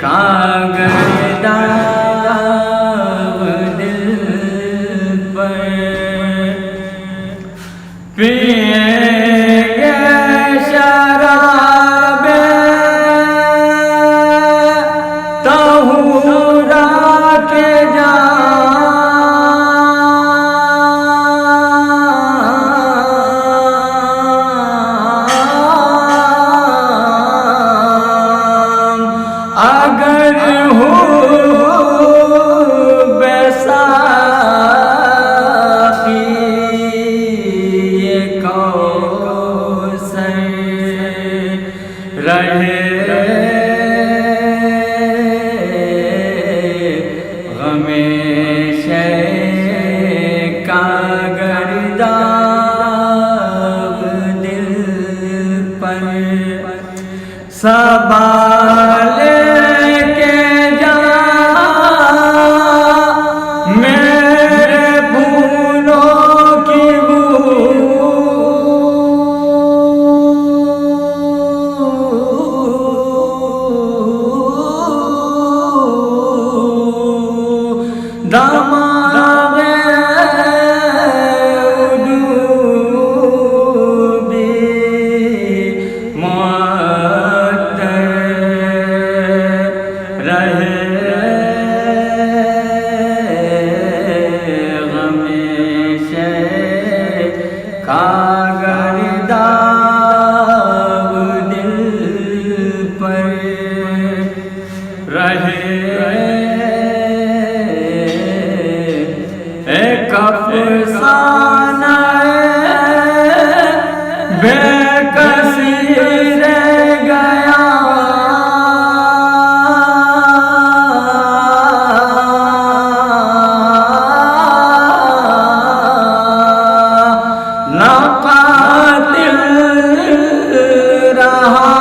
کاغردہ دل پر پیئیں گے شراب طہورا کے اگر ہو بیساخی یہ کوثر رہے غم شیخ کاغردہ دل پر سوال کے جا میرے پھولوں کی بو دماغ عدوبی رہے غم شیخ کاغردہ دل پر رہے ایک افسانہ بے کسی رہ گیا نہ قاتل رہا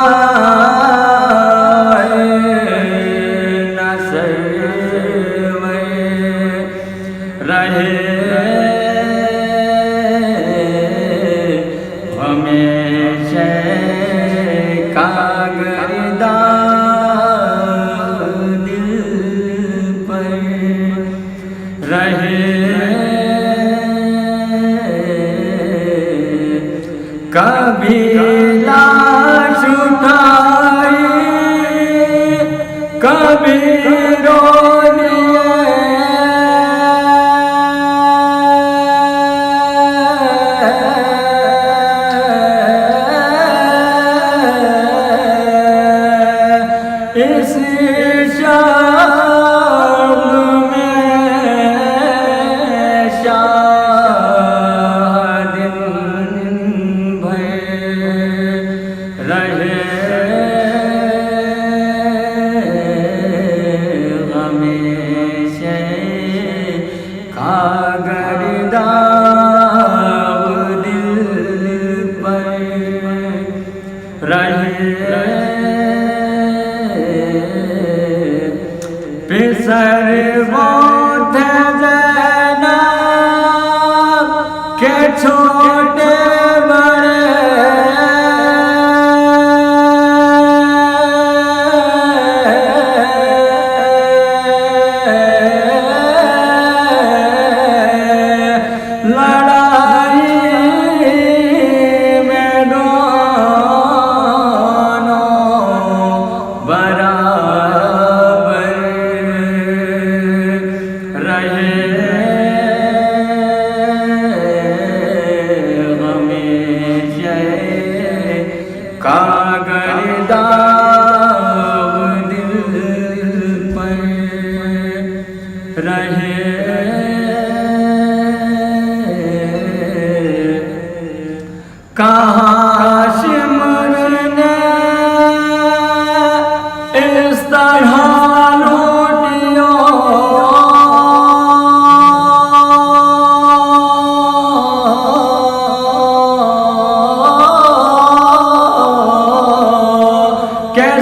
نہ سرور رہے غم شیخ کاغردہ دل پر رہے کبھی لاش اٹھائی کبھی رو اس شام میں شاہ دن بھر رہے غم شیخ کاغردہ دل پر رہے پسر وہ تھے زینب کے چھوٹے بڑے لڑائی میں دونوں برابر رہے غم شیخ کاغردہ دل پر رہے کہاں شمر نے اس طرح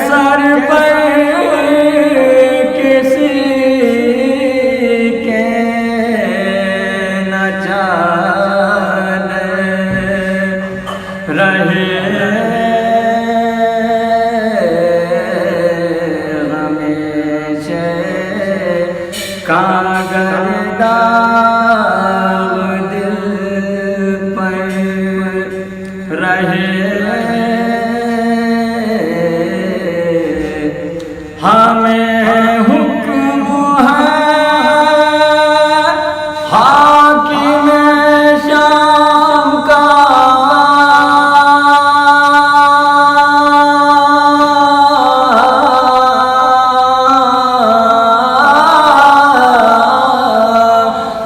سر پر کسی کے نہ چلے رہے غم کاغرداغ دل پر رہے ہمیں حکم ہے حاکم شام کا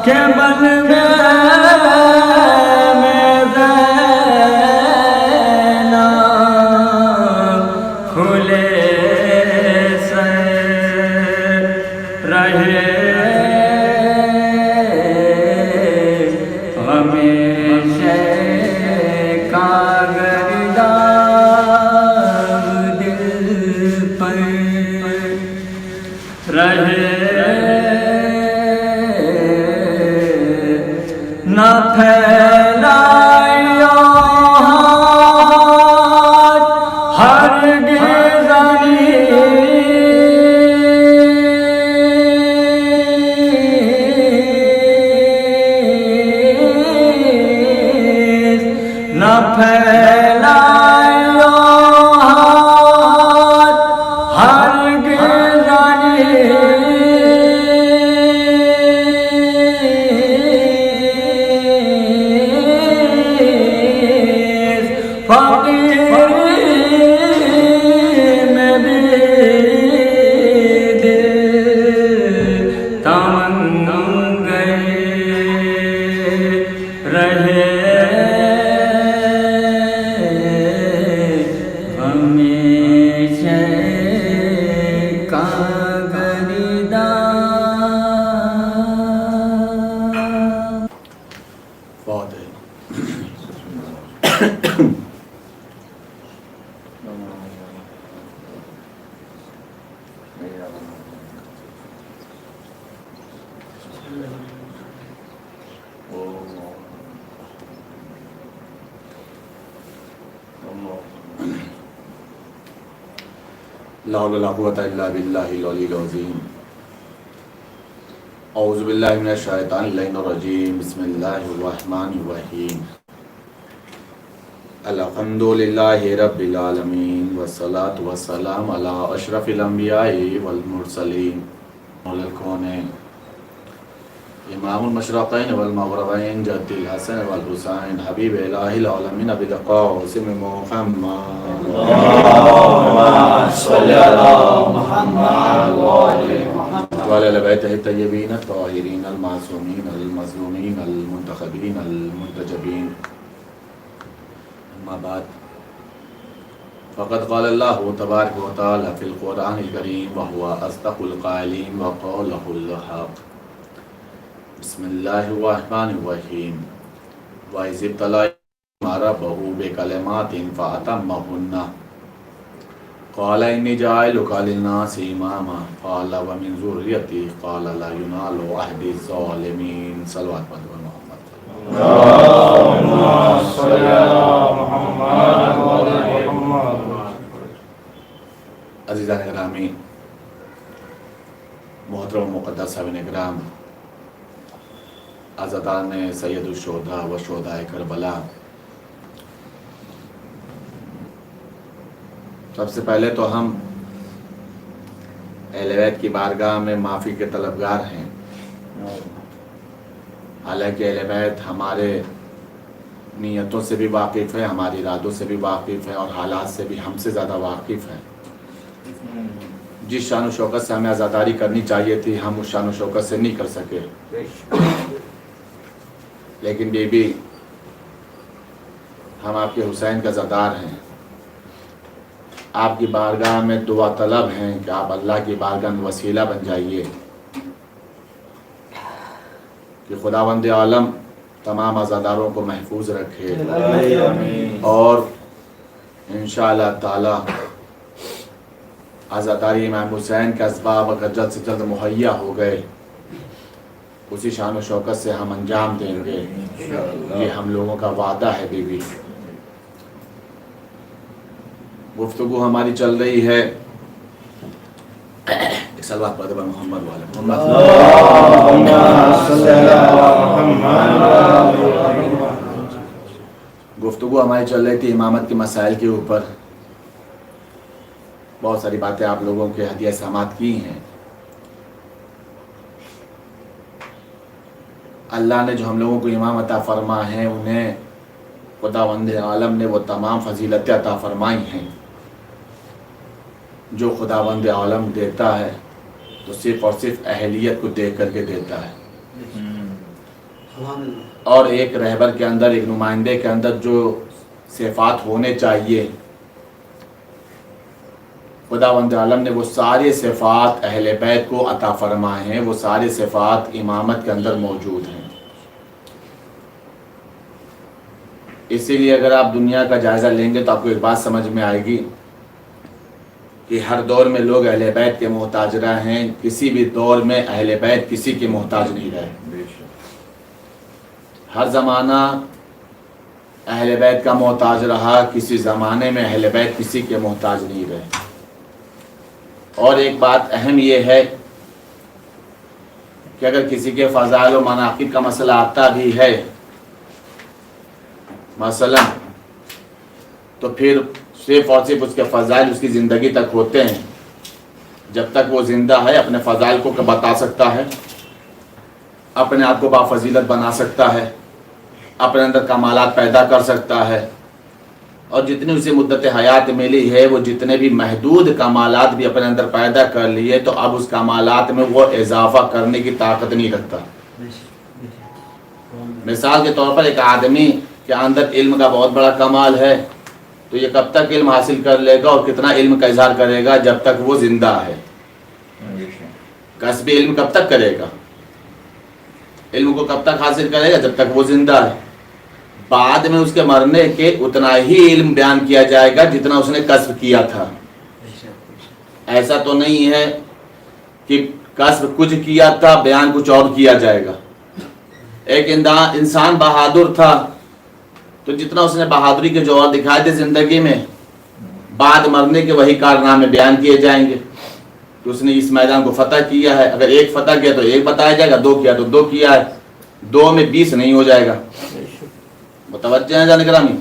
کہ بلوے میں زینب کھلے سے رہے ہمیشہ کاغرداغ دل پر رہے نہ پھیلائیو ہاتھ ہرگز نہ پھیلائیو ہاتھ ہرگز فقیری میں بھی دل تمنگ رہے ہمیشہ کاغرداغ بہت ہے لا حول ولا قوة الا باللہ العلی العظیم اعوذ باللہ من الشیطان اللعین الرجیم بسم اللہ الرحمن الرحیم الحمد للہ رب العالمین والصلاة والسلام علی اشرف الانبیاء والمرسلین مولا الکونین امام المشرقین والمغربین جد الحسن والحسین حبیب الہ العالمین بالقاسم محمد صلی اللہ محمد وعلى آل بیتہ الطیبین الطاہرین المعصومین المظلومین المنتخبین المنتجبین اما بعد فقد قال اللہ تبارک و تعالی فی القرآن الکریم وهو اصدق القائلین وقوله الحق بسم اللہ الرحمن الرحیم وَإِذِ ابْتَلَىٰ رَبَّهُ بِكَلِمَاتٍ فَأَتَمَّهُنَّ قال إني جاعلك للناس إماما قال ومن ذريتي قال لا ينال عهد الظالمين صلوات محمد اللهم صل على محمد وعلى محمد. عزیزان گرامی، محترم و مقدس صاحبین کرام، عزادار سید الشہداء و شہداء کربلا، سب سے پہلے تو ہم اہل بیت کی بارگاہ میں معافی کے طلبگار ہیں، حالانکہ اہل بیت ہمارے نیتوں سے بھی واقف ہے، ہماری ارادوں سے بھی واقف ہے اور حالات سے بھی ہم سے زیادہ واقف ہیں۔ جس شان و شوکت سے ہمیں عزاداری کرنی چاہیے تھی ہم اس شان و شوکت سے نہیں کر سکے، لیکن بی بی ہم آپ کے حسین کا عزادار ہیں، آپ کی بارگاہ میں دعا طلب ہیں کہ آپ اللہ کی بارگاہ میں وسیلہ بن جائیے کہ خداوند عالم تمام عزاداروں کو محفوظ رکھے اور انشاءاللہ تعالی عزاداری امام حسین کے اسباب اگر جلد سے جلد مہیا ہو گئے اسی شان و شوکت سے ہم انجام دیں گے، یہ ہم لوگوں کا وعدہ ہے۔ بی بی گفتگو ہماری چل رہی ہے ایک سلوات پڑھ دے محمد والے محمد. اللهم صل على محمد وعلى محمد. گفتگو ہماری چل رہی تھی امامت کے مسائل کے اوپر. بہت ساری باتیں آپ لوگوں کے ہدیہ سماعت کی ہیں. اللہ نے جو ہم لوگوں کو امام عطا فرما ہے انہیں خداوند عالم نے وہ تمام فضیلتیں عطا فرمائی ہیں. جو خداوند عالم دیتا ہے تو صرف اور صرف اہلیت کو دیکھ کر کے دیتا ہے. اور ایک رہبر کے اندر، ایک نمائندے کے اندر جو صفات ہونے چاہیے، خداوند عالم نے وہ سارے صفات اہل بیت کو عطا فرمائے ہیں. وہ سارے صفات امامت کے اندر موجود ہیں. اسی لیے اگر آپ دنیا کا جائزہ لیں گے تو آپ کو ایک بات سمجھ میں آئے گی کہ ہر دور میں لوگ اہل بیت کے محتاج رہے ہیں. کسی بھی دور میں اہل بیت کسی کے محتاج نہیں رہے. ہر زمانہ اہل بیت کا محتاج رہا، کسی زمانے میں اہل بیت کسی کے محتاج نہیں رہے. اور ایک بات اہم یہ ہے کہ اگر کسی کے فضائل و مناقب کا مسئلہ آتا بھی ہے مثلا، تو پھر صرف اور صرف اس کے فضائل اس کی زندگی تک ہوتے ہیں. جب تک وہ زندہ ہے اپنے فضائل کو بتا سکتا ہے، اپنے آپ کو بافضیلت بنا سکتا ہے، اپنے اندر کمالات پیدا کر سکتا ہے. اور جتنی اسے مدت حیات ملی ہے وہ جتنے بھی محدود کمالات بھی اپنے اندر پیدا کر لیے تو اب اس کمالات میں وہ اضافہ کرنے کی طاقت نہیں رکھتا. مثال کے طور پر ایک آدمی کے اندر علم کا بہت بڑا کمال ہے تو یہ کب تک علم حاصل کر لے گا اور کتنا علم کا اظہار کرے گا؟ جب تک وہ زندہ ہے. کسبی علم کب تک کرے گا؟ علم کو کب تک حاصل کرے گا؟ جب تک وہ زندہ ہے. بعد میں اس کے مرنے کے اتنا ہی علم بیان کیا جائے گا جتنا اس نے کسب کیا تھا. ایسا تو نہیں ہے کہ کسب کچھ کیا تھا بیان کچھ اور کیا جائے گا. ایک انسان بہادر تھا تو جتنا اس نے بہادری کے جوہر دکھائے تھے زندگی میں، بعد مرنے کے وہی کارنامے بیان کیے جائیں گے کہ اس نے اس میدان کو فتح کیا ہے. اگر ایک فتح کیا تو ایک بتایا جائے گا، دو کیا تو دو کیا ہے. 2 میں 20 نہیں ہو جائے گا. متوجہ ہیں جان گرامی؟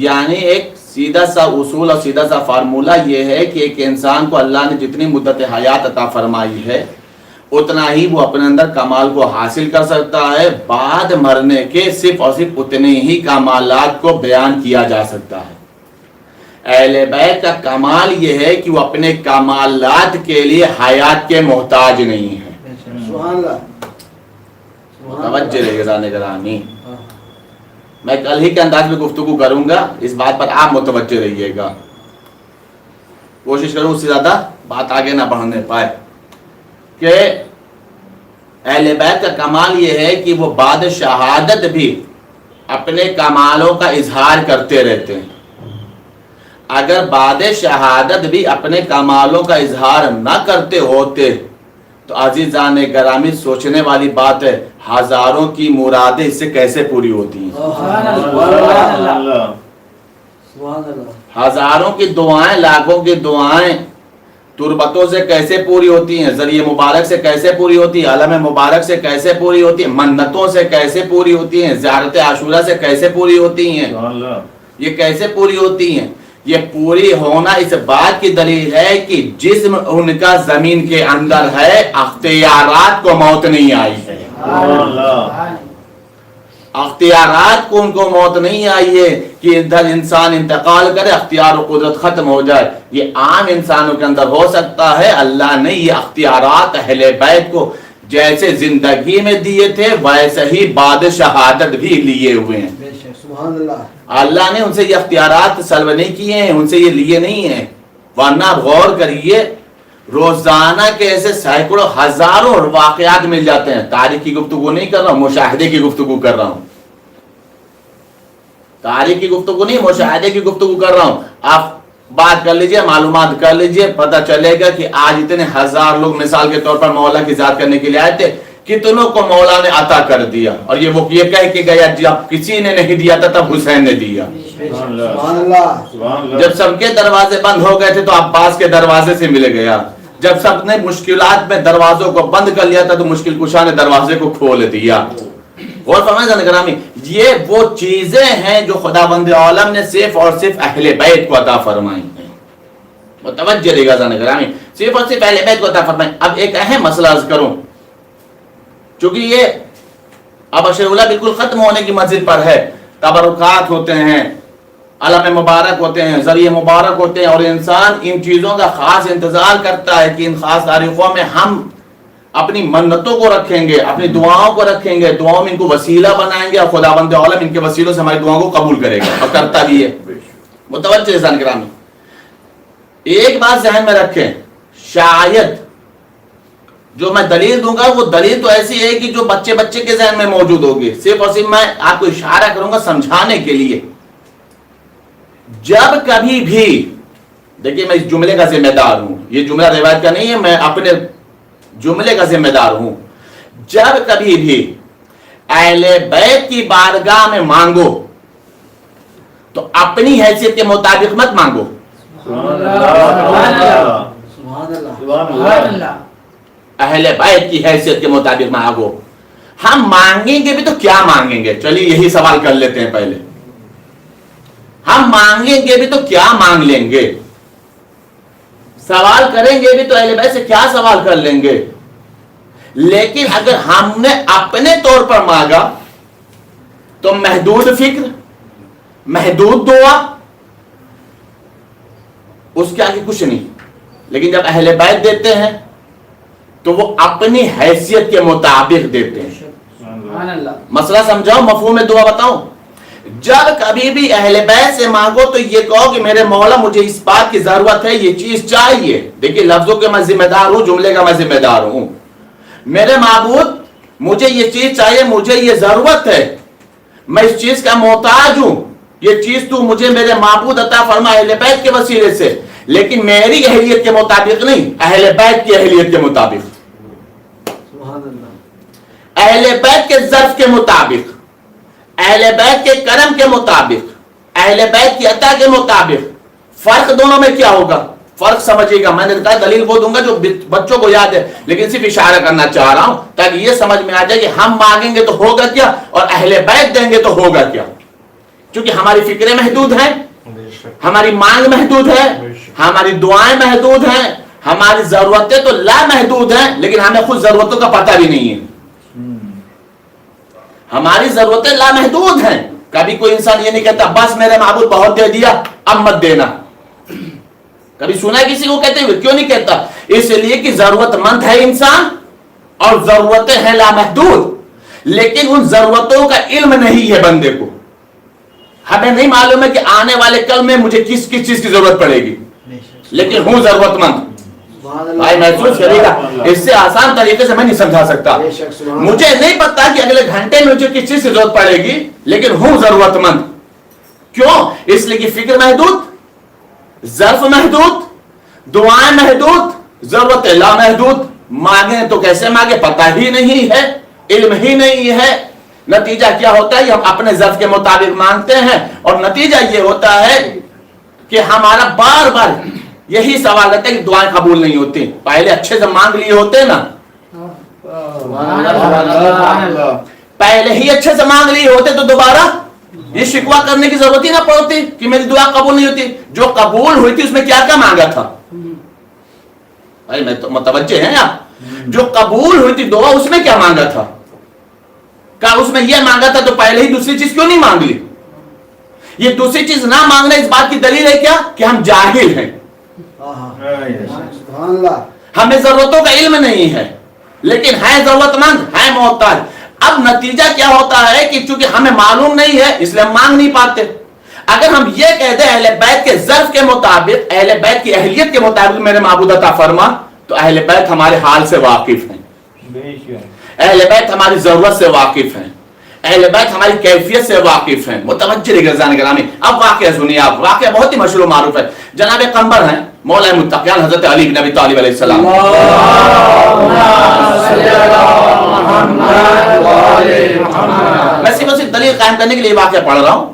یعنی ایک سیدھا سا اصول اور سیدھا سا فارمولہ یہ ہے کہ ایک انسان کو اللہ نے جتنی مدت حیات عطا فرمائی ہے اتنا ہی وہ اپنے اندر کمال کو حاصل کر سکتا ہے. بعد مرنے کے صرف اور صرف اتنے ہی کمالات کو بیان کیا جا سکتا ہے. اہل بیت کا کمال یہ ہے کہ وہ اپنے کمالات کے لیے حیات کے محتاج نہیں ہے. متوجہ رہے گا گرامی. میں کل ہی کے انداز میں گفتگو کروں گا، اس بات پر آپ متوجہ رہیے گا. کوشش کروں اس سے زیادہ بات آگے نہ بڑھنے پائے. کہ اہل بیت کا کمال یہ ہے کہ وہ بعد شہادت بھی اپنے کمالوں کا اظہار کرتے رہتے ہیں. اگر بعد شہادت بھی اپنے کمالوں کا اظہار نہ کرتے ہوتے تو عزیزان گرامی سوچنے والی بات ہے ہزاروں کی مرادیں اس سے کیسے پوری ہوتی ہیں. ہزاروں کی دعائیں، لاکھوں کی دعائیں تربتوں سے کیسے پوری ہوتی ہیں، ذریعہ مبارک سے کیسے پوری ہوتی ہیں، علم مبارک سے کیسے پوری ہوتی ہیں، منتوں سے کیسے پوری ہوتی ہیں، زیارت عاشورہ سے کیسے پوری ہوتی ہیں. یہ کیسے پوری ہوتی ہیں؟ یہ پوری ہونا اس بات کی دلیل ہے کہ جسم ان کا زمین کے اندر ہے، اختیارات کو موت نہیں آئی ہے. اختیارات کو ان کو موت نہیں آئی ہے کہ ادھر انسان انتقال کرے اختیار و قدرت ختم ہو جائے. یہ عام انسانوں کے اندر ہو سکتا ہے. اللہ نے یہ اختیارات اہل بیت کو جیسے زندگی میں دیے تھے ویسے ہی بعد شہادت بھی لیے ہوئے ہیں. اللہ نے ان سے یہ اختیارات سلب نہیں کیے ہیں، ان سے یہ لیے نہیں ہیں. ورنہ غور کریے روزانہ کے ایسے سینکڑوں ہزاروں واقعات مل جاتے ہیں. تاریخ کی گفتگو نہیں کر رہا ہوں، مشاہدے کی گفتگو کر رہا ہوں. تاریخ کی گفتگو نہیں، مشاہدے کی گفتگو کر رہا ہوں. آپ بات کر لیجئے، معلومات کر لیجئے، پتہ چلے گا کہ آج اتنے ہزار لوگ مثال کے طور پر مولا کی ذات کرنے کے لیے آئے تھے، کتنوں کو مولا نے عطا کر دیا. اور یہ وہ یہ کہہ کے گیا جب کسی نے نہیں دیا تھا تب حسین نے دیا. جب سب کے دروازے بند ہو گئے تھے تو عباس کے دروازے سے مل گیا. جب سب نے مشکلات میں دروازوں کو بند کر لیا تھا تو مشکل کشا نے دروازے کو کھول دیا. اور فرمائیں جان گرامی یہ وہ چیزیں ہیں جو خداوند عالم نے صرف اور صرف اہل بیت کو عطا فرمائی ہیں. متوجہ رہے گا جان گرامی, صرف اور صرف اہل بیت کو عطا فرمائی. اب ایک اہم مسئلہ عرض کروں, چونکہ یہ اب اشرولہ بالکل ختم ہونے کی منزل پر ہے, تبرکات ہوتے ہیں, علم مبارک ہوتے ہیں, ذریعے مبارک ہوتے ہیں, اور انسان ان چیزوں کا خاص انتظار کرتا ہے کہ ان خاص تاریخوں میں ہم اپنی منتوں کو رکھیں گے, اپنی دعاؤں کو رکھیں گے, دعاؤں میں ان کو وسیلہ بنائیں گے, اور خداوند عالم ان کے وسیلوں سے ہماری دعاؤں کو قبول کرے گا, اور کرتا بھی ہے. متوجہ انسان گرامی, ایک بات ذہن میں رکھیں, شاید جو میں دلیل دوں گا وہ دلیل تو ایسی ہے کہ جو بچے بچے کے ذہن میں موجود ہوگی, صرف اور صرف میں آپ کو اشارہ کروں گا سمجھانے کے لیے. جب کبھی بھی, دیکھیے میں اس جملے کا ذمہ دار ہوں, یہ جملہ روایت کا نہیں ہے, میں اپنے جملے کا ذمہ دار ہوں. جب کبھی بھی اہل بیت کی بارگاہ میں مانگو تو اپنی حیثیت کے مطابق مت مانگو. اہل بیت کی حیثیت کے مطابق مانگو. ہم مانگیں گے بھی تو کیا مانگیں گے, چلیے یہی سوال کر لیتے ہیں پہلے. ہم مانگیں گے بھی تو کیا مانگ لیں گے, سوال کریں گے بھی تو اہل بیت سے کیا سوال کر لیں گے. لیکن اگر ہم نے اپنے طور پر مانگا تو محدود فکر, محدود دعا, اس کے آگے کچھ نہیں. لیکن جب اہل بیت دیتے ہیں تو وہ اپنی حیثیت کے مطابق دیتے ہیں. مسئلہ سمجھاؤ, مفہوم دعا بتاؤ. جب کبھی بھی اہل بیت سے مانگو تو یہ کہو کہ میرے مولا مجھے اس بات کی ضرورت ہے, یہ چیز چاہیے. دیکھیے لفظوں کے میں ذمہ دار ہوں, جملے کا میں ذمہ دار ہوں. میرے معبود مجھے یہ چیز چاہیے, مجھے یہ ضرورت ہے, میں اس چیز کا محتاج ہوں, یہ چیز تو مجھے میرے معبود عطا فرما اہل بیت کے وسیلے سے, لیکن میری اہلیت کے مطابق نہیں, اہل بیت کی اہلیت کے مطابق, اہل بیت کے ظرف کے مطابق, اہل بیت کے کرم کے مطابق, اہل بیت کی عطا کے مطابق. فرق دونوں میں کیا ہوگا, فرق سمجھے گا. میں نے کہا دلیل وہ دوں گا جو بچوں کو یاد ہے, لیکن صرف اشارہ کرنا چاہ رہا ہوں تاکہ یہ سمجھ میں آ جائے کہ ہم مانگیں گے تو ہوگا کیا, اور اہل بیت دیں گے تو ہوگا کیا. کیونکہ ہماری فکریں محدود ہیں, ہماری مانگ محدود ہے, ہماری دعائیں محدود ہیں, ہماری ضرورتیں تو لامحدود ہیں, لیکن ہمیں خود ضرورتوں کا پتہ بھی نہیں ہے. ہماری ضرورتیں لامحدود ہیں. کبھی کوئی انسان یہ نہیں کہتا بس میرے معبود بہت دے دیا اب مت دینا. کبھی سنا ہے کسی کو کہتے ہوئے؟ کیوں نہیں کہتا؟ اس لیے کہ ضرورت مند ہے انسان اور ضرورتیں ہیں لامحدود, لیکن ان ضرورتوں کا علم نہیں ہے بندے کو. ہمیں نہیں معلوم ہے کہ آنے والے کل میں مجھے کس کس چیز کی ضرورت پڑے گی, لیکن ہوں ضرورت مند. بھائی محسوس کرے گا, اس سے آسان طریقے سے میں نہیں سمجھا سکتا. مجھے نہیں پتا کہ اگلے گھنٹے میں مجھے کس چیز کی ضرورت پڑے گی, لیکن ہوں ضرورت مند. کیوں؟ اس لیے کہ فکر محدود, ظرف محدود, دعائیں محدود, ضرورتیں لامحدود. مانگیں تو کیسے مانگے پتہ ہی نہیں ہے, علم ہی نہیں ہے. نتیجہ کیا ہوتا ہے, ہم اپنے ظرف کے مطابق مانگتے ہیں, اور نتیجہ یہ ہوتا ہے کہ ہمارا بار بار یہی سوال رہتا ہے کہ دعائیں قبول نہیں ہوتی. پہلے اچھے سے مانگ لیے ہوتے نا, پہلے ہی اچھے سے مانگ لیے ہوتے تو دوبارہ یہ شکوہ کرنے کی ضرورت ہی نہ پڑتی کہ میری دعا قبول نہیں ہوتی. جو قبول ہوئی تھی اس میں کیا کیا مانگا تھا؟ بھائی میں تو متوجہ ہیں آپ, جو قبول ہوئی تھی دعا اس میں کیا مانگا تھا؟ کہ اس میں یہ مانگا تھا تو پہلے ہی دوسری چیز کیوں نہیں مانگ لی؟ یہ دوسری چیز نہ مانگنا اس بات کی دلیل ہے کیا کہ ہم جاہل ہیں, ہمیں ضرورتوں کا علم نہیں ہے, لیکن ہے ضرورت مند, ہے محتاج. اب نتیجہ کیا ہوتا ہے کہ چونکہ ہمیں معلوم نہیں ہے اس لیے ہم مانگ نہیں پاتے. اگر ہم یہ کہہ دیں اہل بیت کے ظرف کے مطابق, اہل بیت کی اہلیت کے مطابق میرے معبود عطا فرما, تو اہل بیت ہمارے حال سے واقف ہیں, اہل بیت ہماری ضرورت سے واقف ہیں, اہل بیت ہماری کیفیت سے واقف ہیں. متوجہ رہیے گرزان گرامی. اب واقعہ سنیے آپ, واقعہ بہت ہی مشہور معروف ہے. جناب قمبر ہیں مولا متقیان حضرت علی بن ابی طالب علیہ السلام. میں صرف دلیل قائم کرنے کے لیے واقعہ پڑھ رہا ہوں.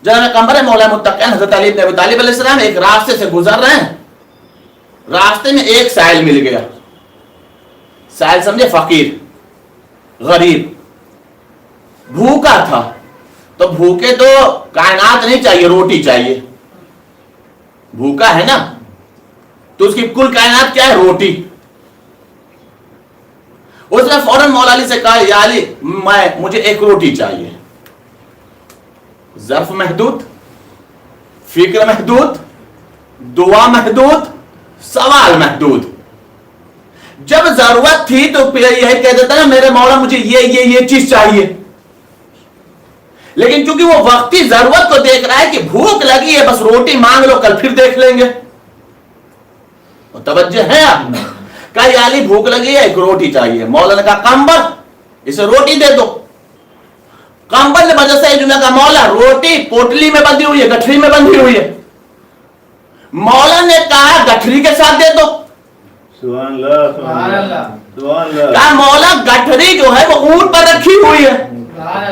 جناب قمبر ہیں مولا متقیان حضرت علی بن ابی طالب علیہ السلام ایک راستے سے گزر رہے ہیں, راستے میں ایک سائل مل گیا. سائل سمجھے فقیر غریب, بھوکا تھا. تو بھوکے تو کائنات نہیں چاہیے, روٹی چاہیے. بھوکا ہے نا, تو اس کی کل کائنات کیا ہے؟ روٹی. اس نے فوراً مولا علی سے کہا یا علی مجھے ایک روٹی چاہیے. ظرف محدود, فکر محدود, دعا محدود, سوال محدود. جب ضرورت تھی تو یہی کہہ دیتا نا میرے مولا مجھے یہ چیز چاہیے. لیکن چونکہ وہ وقتی ضرورت کو دیکھ رہا ہے کہ بھوک لگی ہے, بس روٹی مانگ لو کل پھر دیکھ لیں گے. توجہ ہے آپ؟ کہا یا علی بھوک لگی ہے, ایک روٹی چاہیے. مولا نے کہا کمبل, اسے روٹی دے دو. کمبل نے وجہ سے جملہ کہا مولا روٹی پوٹلی میں بندھی ہوئی ہے, گٹھری میں بندھی ہوئی ہے. مولا نے کہا گٹھری کے ساتھ دے دو. سبحان اللہ سبحان اللہ سبحان اللہ. کہا مولا گٹھری جو ہے وہ اونٹ پر رکھی ہوئی ہے. سبحان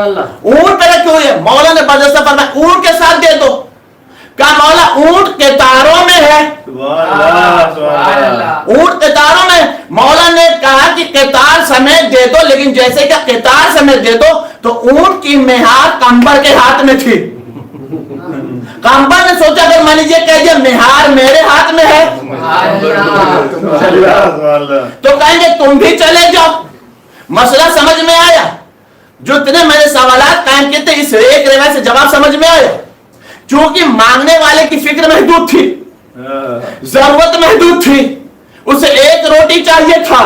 اللہ. اونٹ پہ رکھی ہوئی ہے. مولا نے وجہ سے فرمایا اونٹ کے ساتھ دے دو. کہا مولا اونٹ کے تاروں میں ہے. اونٹ کے تاروں میں. مولا نے کہا کہ قطار سمیت دے دو, لیکن جیسے کہ قطار سمیت دے دو تو اونٹ کی مہار کمبر کے ہاتھ میں تھی. کمبر نے سوچا اگر میں نے یہ کہہ دیا مہار میرے ہاتھ میں ہے تو کہیں گے تم بھی چلے جاؤ. مسئلہ سمجھ میں آیا؟ جو اتنے میں نے سوالات قائم کیے تھے, اس ایک روایت سے جواب سمجھ میں آیا. چونکہ مانگنے والے کی فکر محدود تھی, ضرورت محدود تھی, اسے ایک روٹی چاہیے تھا,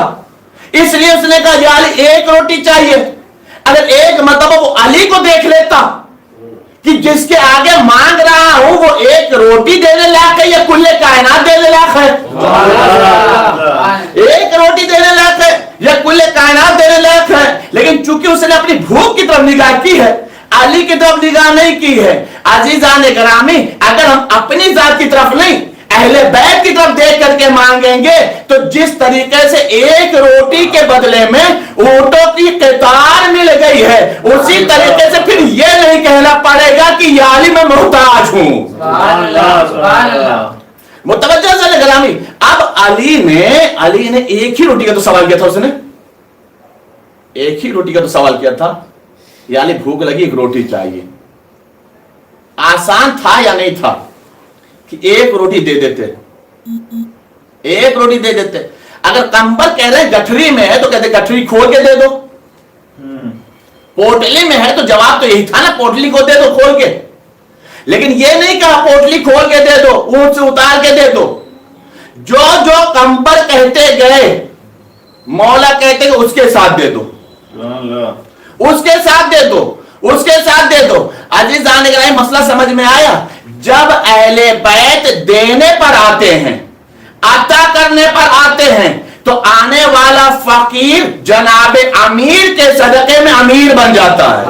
اس لیے اس نے کہا یا علی ایک روٹی چاہیے. اگر ایک مرتبہ وہ علی کو دیکھ لیتا کہ جس کے آگے مانگ رہا ہوں وہ ایک روٹی دینے لائق ہے یا کل کائنات دینے لائق ہے, ایک روٹی دینے لائق ہے یا کل کائنات دینے لائق ہے. لیکن چونکہ اس نے اپنی بھوک کی طرف نگاہ کی ہے, علی کی طرف نگاہ نہیں کی ہے. عزیزان گرامی, اگر ہم اپنی ذات کی طرف نہیں اہل بیت کی طرف دیکھ کر کے مانگیں گے تو جس طریقے سے ایک روٹی کے بدلے میں اونٹوں کی قطار مل گئی ہے, اسی طریقے سے پھر یہ نہیں کہنا پڑے گا کہ یا علی میں محتاج ہوں. متوجہ سے گرامی. اب علی نے ایک ہی روٹی کا تو سوال کیا تھا, اس نے ایک ہی روٹی کا تو سوال کیا تھا, یا علی بھوک لگی ایک روٹی چاہیے. آسان تھا یا نہیں تھا کہ ایک روٹی دے دیتے, ایک روٹی دے دیتے. اگر کمبل کہہ رہے گٹھری میں ہے تو کہتے گٹھری کھول کے دے دو. پوٹلی میں ہے تو جواب تو یہی تھا نا, پوٹلی کو دے دو کھول کے. لیکن یہ نہیں کہا پوٹلی کھول کے دے دو, اونٹ سے اتار کے دے دو. جو جو کمبل کہتے گئے مولا کہتے کہ اس کے ساتھ دے دو, اس کے ساتھ دے دو, اس کے ساتھ دے دو. عزیزان گرامی مسئلہ سمجھ میں آیا؟ جب اہل بیت دینے پر آتے ہیں, عطا کرنے پر آتے ہیں, تو آنے والا فقیر جناب امیر کے صدقے میں امیر بن جاتا ہے.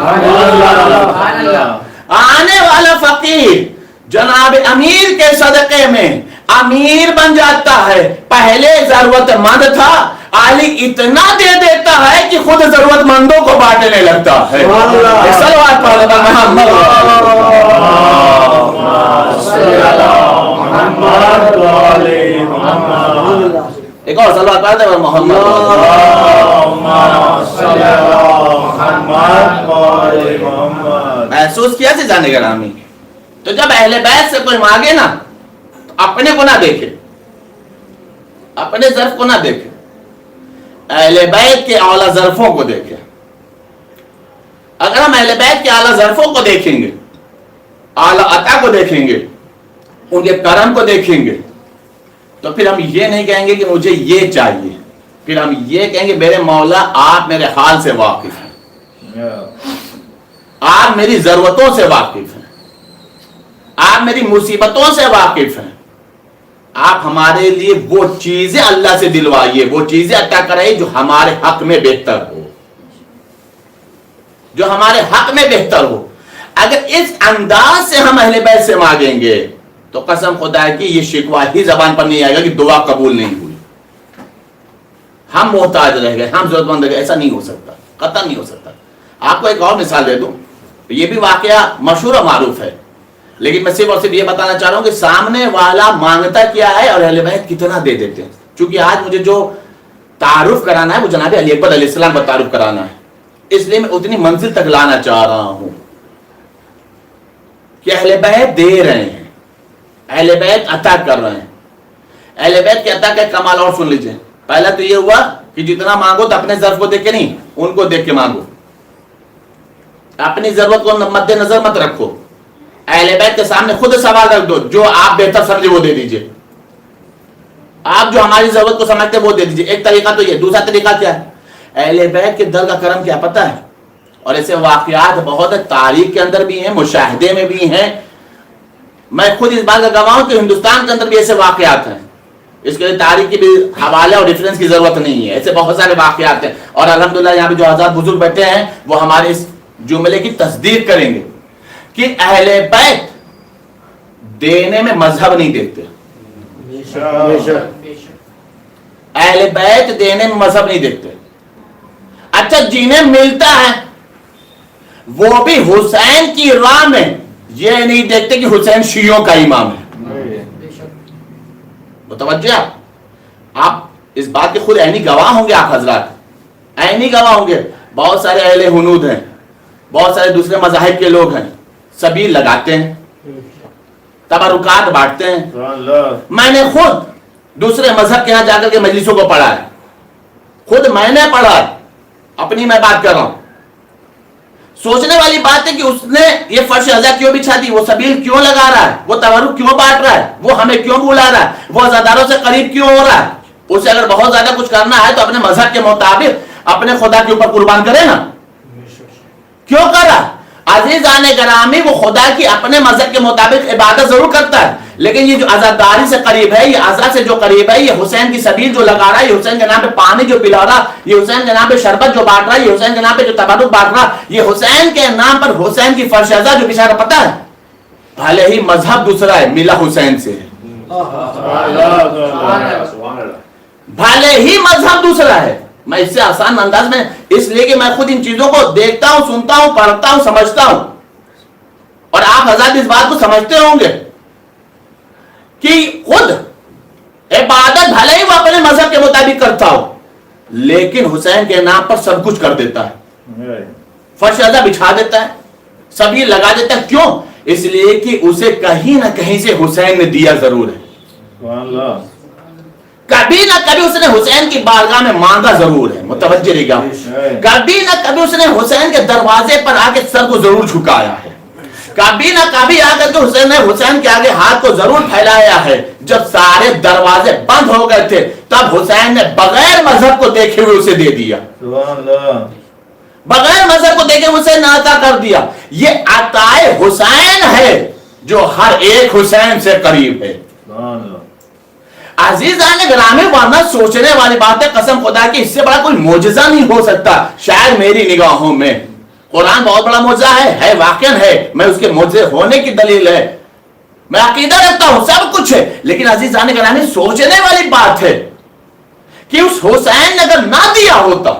آنے والا فقیر جناب امیر کے صدقے میں امیر بن جاتا ہے. پہلے ضرورت مند تھا, علی اتنا دے دیتا ہے کہ خود ضرورت مندوں کو بانٹنے لگتا ہے. صلوات پڑھ محمد, ایک اور صلوات پڑھ دے محمد. محسوس کیا سے جانے کا نامی. تو جب اہل بیت سے کوئی مانگے نا تو اپنے کو نہ دیکھے, اپنے ظرف کو نہ دیکھے, اہل بیت کے اعلیٰ ظرفوں کو دیکھیں. اگر ہم اہل بیت کے اعلیٰ ظرفوں کو دیکھیں گے, اعلیٰ عطا کو دیکھیں گے, ان کے کرم کو دیکھیں گے, تو پھر ہم یہ نہیں کہیں گے کہ مجھے یہ چاہیے, پھر ہم یہ کہیں گے میرے مولا آپ میرے حال سے واقف ہیں, آپ میری ضرورتوں سے واقف ہیں, آپ میری مصیبتوں سے واقف ہیں, آپ ہمارے لیے وہ چیزیں اللہ سے دلوائیے, وہ چیزیں عطا کرائیے جو ہمارے حق میں بہتر ہو, جو ہمارے حق میں بہتر ہو. اگر اس انداز سے ہم اہل بیت سے مانگیں گے تو قسم خدا کی یہ شکوہ ہی زبان پر نہیں آئے گا کہ دعا قبول نہیں ہوئی, ہم محتاج رہ گئے, ہم ضرورت مند رہ گئے. ایسا نہیں ہو سکتا, قطعا نہیں ہو سکتا. آپ کو ایک اور مثال دے دوں, یہ بھی واقعہ مشہور و معروف ہے. لیکن میں صرف اور صرف یہ بتانا چاہ رہا ہوں کہ سامنے والا مانگتا کیا ہے اور اہل بیت کتنا دے دیتے ہیں. چونکہ آج مجھے جو تعارف کرانا ہے وہ جناب علی اکبر علیہ السلام کا تعارف کرانا ہے، اس لیے میں اتنی منزل تک لانا چاہ رہا ہوں کہ اہل بیت دے رہے ہیں، اہل بیت عطا کر رہے ہیں. اہل بیت کے عطا کا کمال اور سن لیجئے. پہلا تو یہ ہوا کہ جتنا مانگو تو اپنے ظرف کو دیکھ کے نہیں، ان کو دیکھ کے مانگو. اپنی ضرورت کو مد نظر مت رکھو. اہل بیت کے سامنے خود سوال رکھ دو، جو آپ بہتر سمجھے وہ دے دیجئے. آپ جو ہماری ضرورت کو سمجھتے ہیں وہ دے دیجئے. ایک طریقہ تو یہ. دوسرا طریقہ کیا ہے؟ اہل بیت کے در کا کرم کیا پتہ ہے؟ اور ایسے واقعات بہت تاریخ کے اندر بھی ہیں، مشاہدے میں بھی ہیں. میں خود اس بات کا گواہ ہوں کہ ہندوستان کے اندر بھی ایسے واقعات ہیں. اس کے لیے تاریخ کی بھی حوالے اور ریفرنس کی ضرورت نہیں ہے. ایسے بہت سارے واقعات ہیں اور الحمدللہ یہاں پہ جو آزاد بزرگ بیٹھے ہیں وہ ہمارے اس جملے کی تصدیق کریں گے کہ اہل بیت دینے میں مذہب نہیں دیکھتے. اہل بیت دینے میں مذہب نہیں دیکھتے. اچھا جنہیں ملتا ہے وہ بھی حسین کی راہ میں یہ نہیں دیکھتے کہ حسین شیعوں کا امام ہے. متوجہ آپ اس بات کے خود عینی گواہ ہوں گے. آپ حضرات عینی گواہ ہوں گے. بہت سارے اہل ہنود ہیں، بہت سارے دوسرے مذاہب کے لوگ ہیں، سبیل لگاتے ہیں، تبرکات بانٹتے ہیں. میں نے خود دوسرے مذہب کے یہاں جا کر کے مجلسوں کو پڑھا ہے. خود میں نے پڑھا ہے. اپنی میں بات کر رہا ہوں. سوچنے والی بات ہے کہ اس نے یہ فرش ازا کیوں بچھا دی، وہ سبیل کیوں لگا رہا ہے، وہ تبرک کیوں بانٹ رہا ہے، وہ ہمیں کیوں بلا رہا ہے، وہ عزاداروں سے قریب کیوں ہو رہا ہے. اسے اگر بہت زیادہ کچھ کرنا ہے تو اپنے مذہب کے مطابق اپنے خدا کے اوپر قربان کرے نا. کیوں کر رہا؟ عزیزان گرامی وہ خدا کی اپنے مذہب کے مطابق عبادت ضرور کرتا ہے، لیکن یہ جو عزاداری سے قریب ہے، یہ عزا سے جو قریب ہے، یہ حسین کی سبیل جو لگا رہا ہے، یہ حسین کے نام پہ پانی جو پلا رہا، یہ حسین کے نام پہ شربت جو بانٹ رہا ہے، یہ حسین کے نام پہ جو تبرک بانٹ رہا، یہ حسین کے نام پر حسین کی فرش ازا جو بچھا رہا. پتہ ہے بھلے ہی مذہب دوسرا ہے، ملا حسین سے ہے. بھلے ہی مذہب دوسرا ہے. میں اس سے آسان انداز میں، اس لیے کہ میں خود ان چیزوں کو دیکھتا ہوں، سنتا ہوں، پڑھتا ہوں، سمجھتا ہوں. اور آپ حضرات اس بات کو سمجھتے ہوں گے کہ خود عبادت بھلے ہی وہ اپنے مذہب کے مطابق کرتا ہو، لیکن حسین کے نام پر سب کچھ کر دیتا ہے. فرش ازا بچھا دیتا ہے، سب یہ لگا دیتا ہے. کیوں؟ اس لیے کہ اسے کہیں نہ کہیں سے حسین نے دیا ضرور ہے. کبھی نہ کبھی اس نے حسین کی بارگاہ میں مانگا ضرور ہے. متوجہ رہے گا. کبھی نہ کبھی اس نے حسین کے دروازے پر آ کے سر کو ضرور جھکایا ہے. کبھی نہ کبھی آ کر کے حسین نے حسین کے آگے ہاتھ کو ضرور پھیلایا ہے. جب سارے دروازے بند ہو گئے تھے تب حسین نے بغیر مذہب کو دیکھے ہوئے اسے دے دیا. بغیر مذہب کو دیکھے اسے عطا کر دیا. یہ عطائے حسین ہے جو ہر ایک حسین سے قریب ہے. عزیزان گرامی ورنہ سوچنے والی بات ہے قسم خدا کی اس سے بڑا کوئی معجزہ نہیں ہو سکتا شاید میری نگاہوں میں. قرآن بہت بڑا معجزہ ہے واقعا ہے. میں اس کے معجزے ہونے کی دلیل ہے، میں عقیدہ رکھتا ہوں، سب کچھ ہے. لیکن عزیزان گرامی سوچنے والی بات ہے کہ اس حسین نے اگر نہ دیا ہوتا،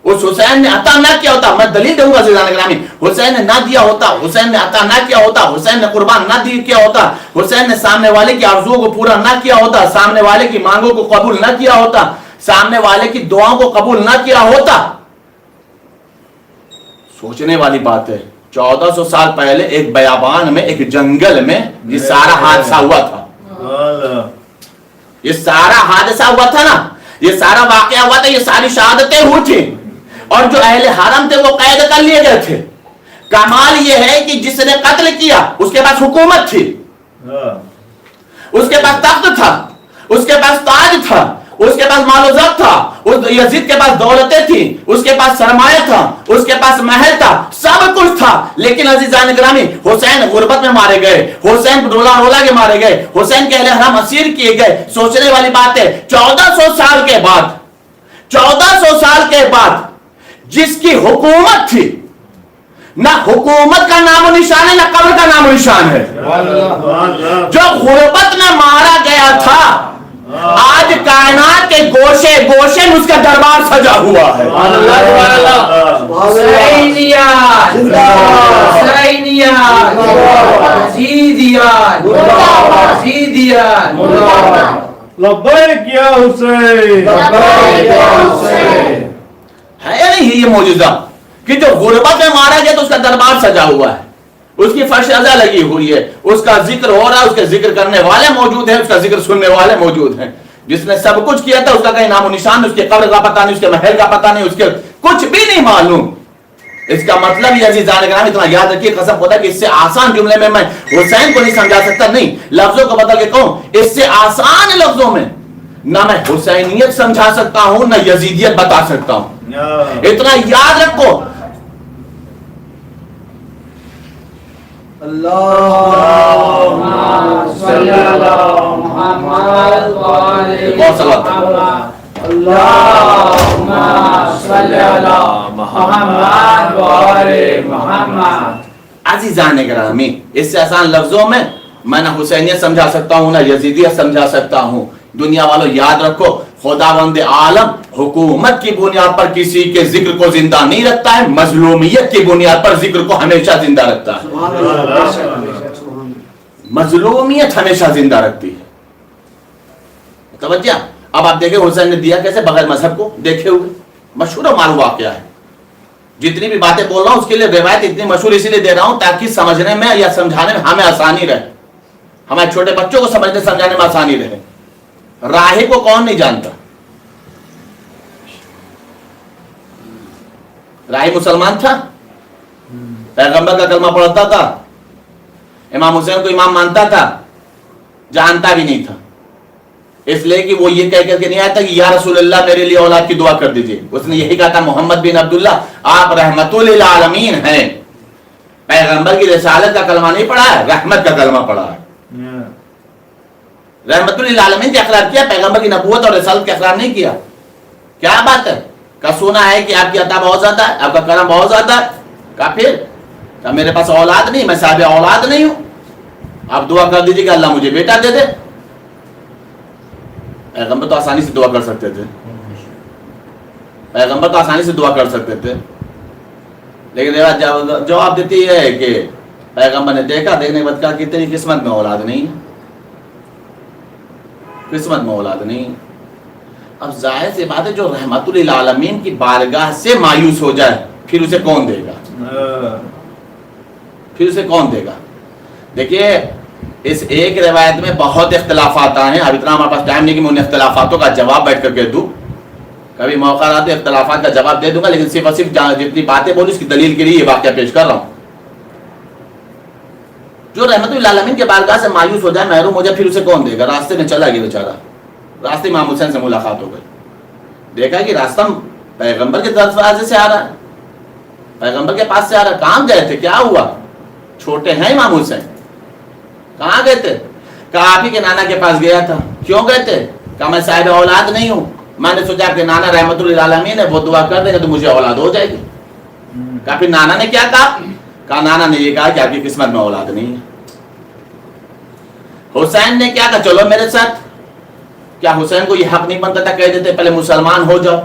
اس حسین نے عطا نہ کیا ہوتا، میں دلیل دوں گا عزیزان گرامی، حسین نے نہ دیا ہوتا، حسین نے عطا نہ کیا ہوتا، حسین نے قربان نہ کیا ہوتا، حسین نے سامنے والے کی آرزوؤں کو پورا نہ کیا ہوتا، سامنے والے کی مانگوں کو قبول نہ کیا ہوتا، سامنے والے کی دعاؤں کو قبول نہ کیا ہوتا. سوچنے والی بات ہے 1400 سال پہلے ایک بیابان میں، ایک جنگل میں یہ سارا حادثہ ہوا تھا. یہ سارا حادثہ ہوا تھا نا، یہ سارا واقعہ ہوا تھا، یہ ساری شہادتیں ہوئی تھی. اور جو اہل حرم تھے وہ قید کر لیے گئے تھے. کمال یہ ہے کہ جس نے قتل کیا اس کے پاس حکومت تھی، اس کے پاس تخت تھا، اس کے پاس تاج تھا، اس کے پاس مال و زر تھا، یزید کے پاس دولتیں تھیں، اس کے پاس سرمایہ تھا، اس کے پاس محل تھا، سب کچھ تھا. لیکن عزیزان گرامی حسین غربت میں مارے گئے، حسین رولا رولا کے مارے گئے، حسین کے اہل حرم اسیر کیے گئے. سوچنے والی بات ہے 1400 سال کے بعد، 1400 سال کے بعد جس کی حکومت تھی، نہ حکومت کا نام و نشان ہے نہ قبر کا نام و نشان ہے. جو غربت میں مارا گیا تھا آج کائنات کے کے گوشے گوشے میں اس کا دربار سجا ہوا ہے. لبیک یا حسین. ہے یا نہیں یہ معجزہ کہ جو غربت میں مارا گیا تو اس کا دربار سجا ہوا ہے, اس کی فرش ازا لگی ہوئی ہے, اس کا ذکر ہو رہا ہے, اس کے ذکر کرنے والے موجود ہیں, اس کا ذکر سننے والے موجود ہیں. جس نے سب کچھ کیا تھا اس کا کہیں نام و نشان نہیں, اس کے قبر کا پتہ نہیں, اس کے محل کا پتہ نہیں, اس کے کچھ بھی نہیں معلوم. اس کا مطلب یہ عزیزان کرام اتنا یاد رکھیے, قسم خدا کہ اس سے آسان جملے میں میں حسین کو نہیں سمجھا سکتا, نہیں لفظوں کو بدل کے کہوں, اس سے آسان لفظوں میں نہ میں حسینیت سمجھا سکتا ہوں نہ یزیدیت بتا سکتا ہوں. اتنا یاد رکھو. اللہم صلی علی محمد اللہم صلی علی محمد و آل محمد. عزیزان گرامی, اس سے آسان لفظوں میں میں نہ حسینیت سمجھا سکتا ہوں نہ یزیدیت سمجھا سکتا ہوں. دنیا والوں یاد رکھو, خداوند عالم حکومت کی بنیاد پر کسی کے ذکر کو زندہ نہیں رکھتا ہے, مظلومیت کی بنیاد پر ذکر کو ہمیشہ زندہ رکھتا ہے. مظلومیت ہمیشہ زندہ رکھتی ہے. توجہ. اب آپ دیکھیں حسین نے دیا کیسے, بغیر مذہب کو دیکھے ہوئے. مشہور و معروف واقعہ ہے. جتنی بھی باتیں بول رہا ہوں اس کے لیے روایت اتنی مشہور اسی لیے دے رہا ہوں تاکہ سمجھنے میں یا سمجھانے میں ہمیں آسانی رہے, ہمارے چھوٹے بچوں کو سمجھنے سمجھانے میں آسانی رہے. راہب کو کون نہیں جانتا؟ راہب مسلمان تھا, پیغمبر کا کلمہ پڑھتا تھا, امام حسین کو امام مانتا تھا, جانتا بھی نہیں تھا, اس لیے کہ وہ یہ کہہ کر کے نہیں آیا تھا کہ یا رسول اللہ میرے لیے اولاد کی دعا کر دیجئے. اس نے یہی کہا تھا محمد بن عبداللہ آپ رحمت للعالمین ہیں. پیغمبر کی رسالت کا کلمہ نہیں پڑھا ہے, رحمت کا کلمہ پڑھا ہے. رحمت للعالمین کا اقرار کیا, پیغمبر کی نبوت اور رسالت کا اقرار نہیں کیا. کیا بات ہے؟ کا سنا ہے کہ آپ کی عطا بہت زیادہ ہے, آپ کا کرم بہت زیادہ ہے. کا پھر کہ میرے پاس اولاد نہیں, میں صاحب اولاد نہیں ہوں, آپ دعا کر دیجیے کہ اللہ مجھے بیٹا دے دے. پیغمبر تو آسانی سے دعا کر سکتے تھے, پیغمبر تو آسانی سے دعا کر سکتے تھے, لیکن جواب دیتی ہے کہ پیغمبر نے دیکھا, دیکھنے کے بعد کہا کہ تیری قسمت میں اولاد نہیں ہے, قسمت میں اولاد نہیں. اب ظاہر سی بات ہے جو رحمت للعالمین کی بارگاہ سے مایوس ہو جائے پھر اسے کون دے گا, پھر اسے کون دے گا. دیکھیے اس ایک روایت میں بہت اختلافات آئے ہیں. اب اتنا ہمارے پاس ٹائم نہیں کہ میں ان اختلافاتوں کا جواب بیٹھ کر کے دوں, کبھی موقع رہا تو اختلافات کا جواب دے دوں گا, لیکن صرف اور صرف جتنی باتیں بولی اس کی دلیل کے لیے یہ واقعہ پیش کر رہا ہوں. جو رحمت للعالمین کے بارگاہ سے مایوس ہو جائے, محروم ہو جائے, پھر اسے کون دے گا. راستے میں چلا گیا بیچارہ, راستے امام حسین سے ملاقات ہو گئی, دیکھا کہ راستہ پیغمبر کے دروازے سے آ رہا ہے, پیغمبر کے پاس سے آ رہا ہے. کہاں گئے تھے, کیا ہوا, چھوٹے ہیں امام حسین, کہاں گئے تھے؟ کہا آپ ہی کے نانا کے پاس گیا تھا. کیوں گئے تھے؟ کہا میں صاحب اولاد نہیں ہوں, میں نے سوچا کہ نانا رحمت للعالمین ہے, وہ دعا کر دے گا تو مجھے اولاد ہو جائے گی. کہا پھر نانا نے کیا کہا؟ کہا نانا نے یہ کہا کہ آپ کی قسمت میں اولاد نہیں ہے. حسین نے کیا کہا, چلو میرے ساتھ. کیا حسین کو یہ حق نہیں بنتا تھا کہہ دیتے پہلے مسلمان ہو جاؤ,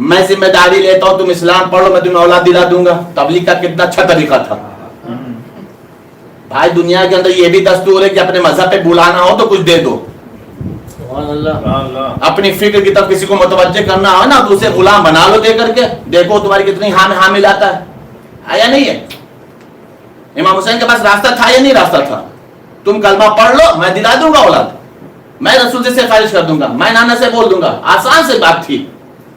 میں ذمہ داری لیتا ہوں, تم اسلام پڑھو, میں تمہیں اولاد دلا دوں گا. تبلیغ کا کتنا اچھا طریقہ تھا بھائی. دنیا کے اندر یہ بھی دستور ہے کہ اپنے مذہب پہ بلانا ہو تو کچھ دے دو, اپنی فکر کی طرف کسی کو متوجہ کرنا ہو نا تو اسے غلام بنا لو دے کر کے, دیکھو تمہاری کتنی ہاں میں ہاں ملاتا ہے یا نہیں ہے. امام حسین کے پاس راستہ تھا یا نہیں راستہ تھا؟ تم کلمہ پڑھ لو, میں دلا دوں گا اولاد, میں رسول سے سفارش کر دوں گا, میں نانا سے بول دوں گا. آسان سے بات تھی.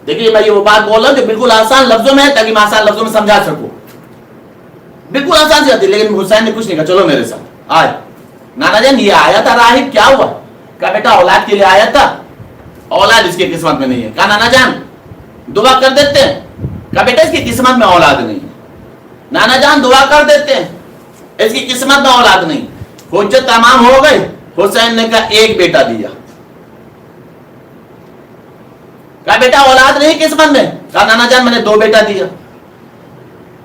دیکھیے میں یہ وہ بات بول رہا ہوں کہ بالکل آسان لفظوں میں ہے تاکہ میں آسان لفظوں میں سمجھا سکوں, بالکل آسان سے آتی. لیکن حسین نے کچھ نہیں کہا, چلو میرے ساتھ. آج نانا جان یہ آیا تھا راہب, کیا ہوا؟ کہا بیٹا اولاد کے لیے آیا تھا, اولاد اس کی قسمت میں نہیں ہے. کہا نانا جان دعا کر دیتے ہیں. کہا بیٹا اس کی قسمت میں اولاد نہیں ہے. نانا جان دعا کر دیتے ہیں, اس کی قسمت میں اولاد نہیں. حجت تمام ہو گئی. حسین نے کہا ایک بیٹا دیا. کہا بیٹا اولاد نہیں قسمت میں. کہا نانا جان میں نے 2 بیٹا دیا.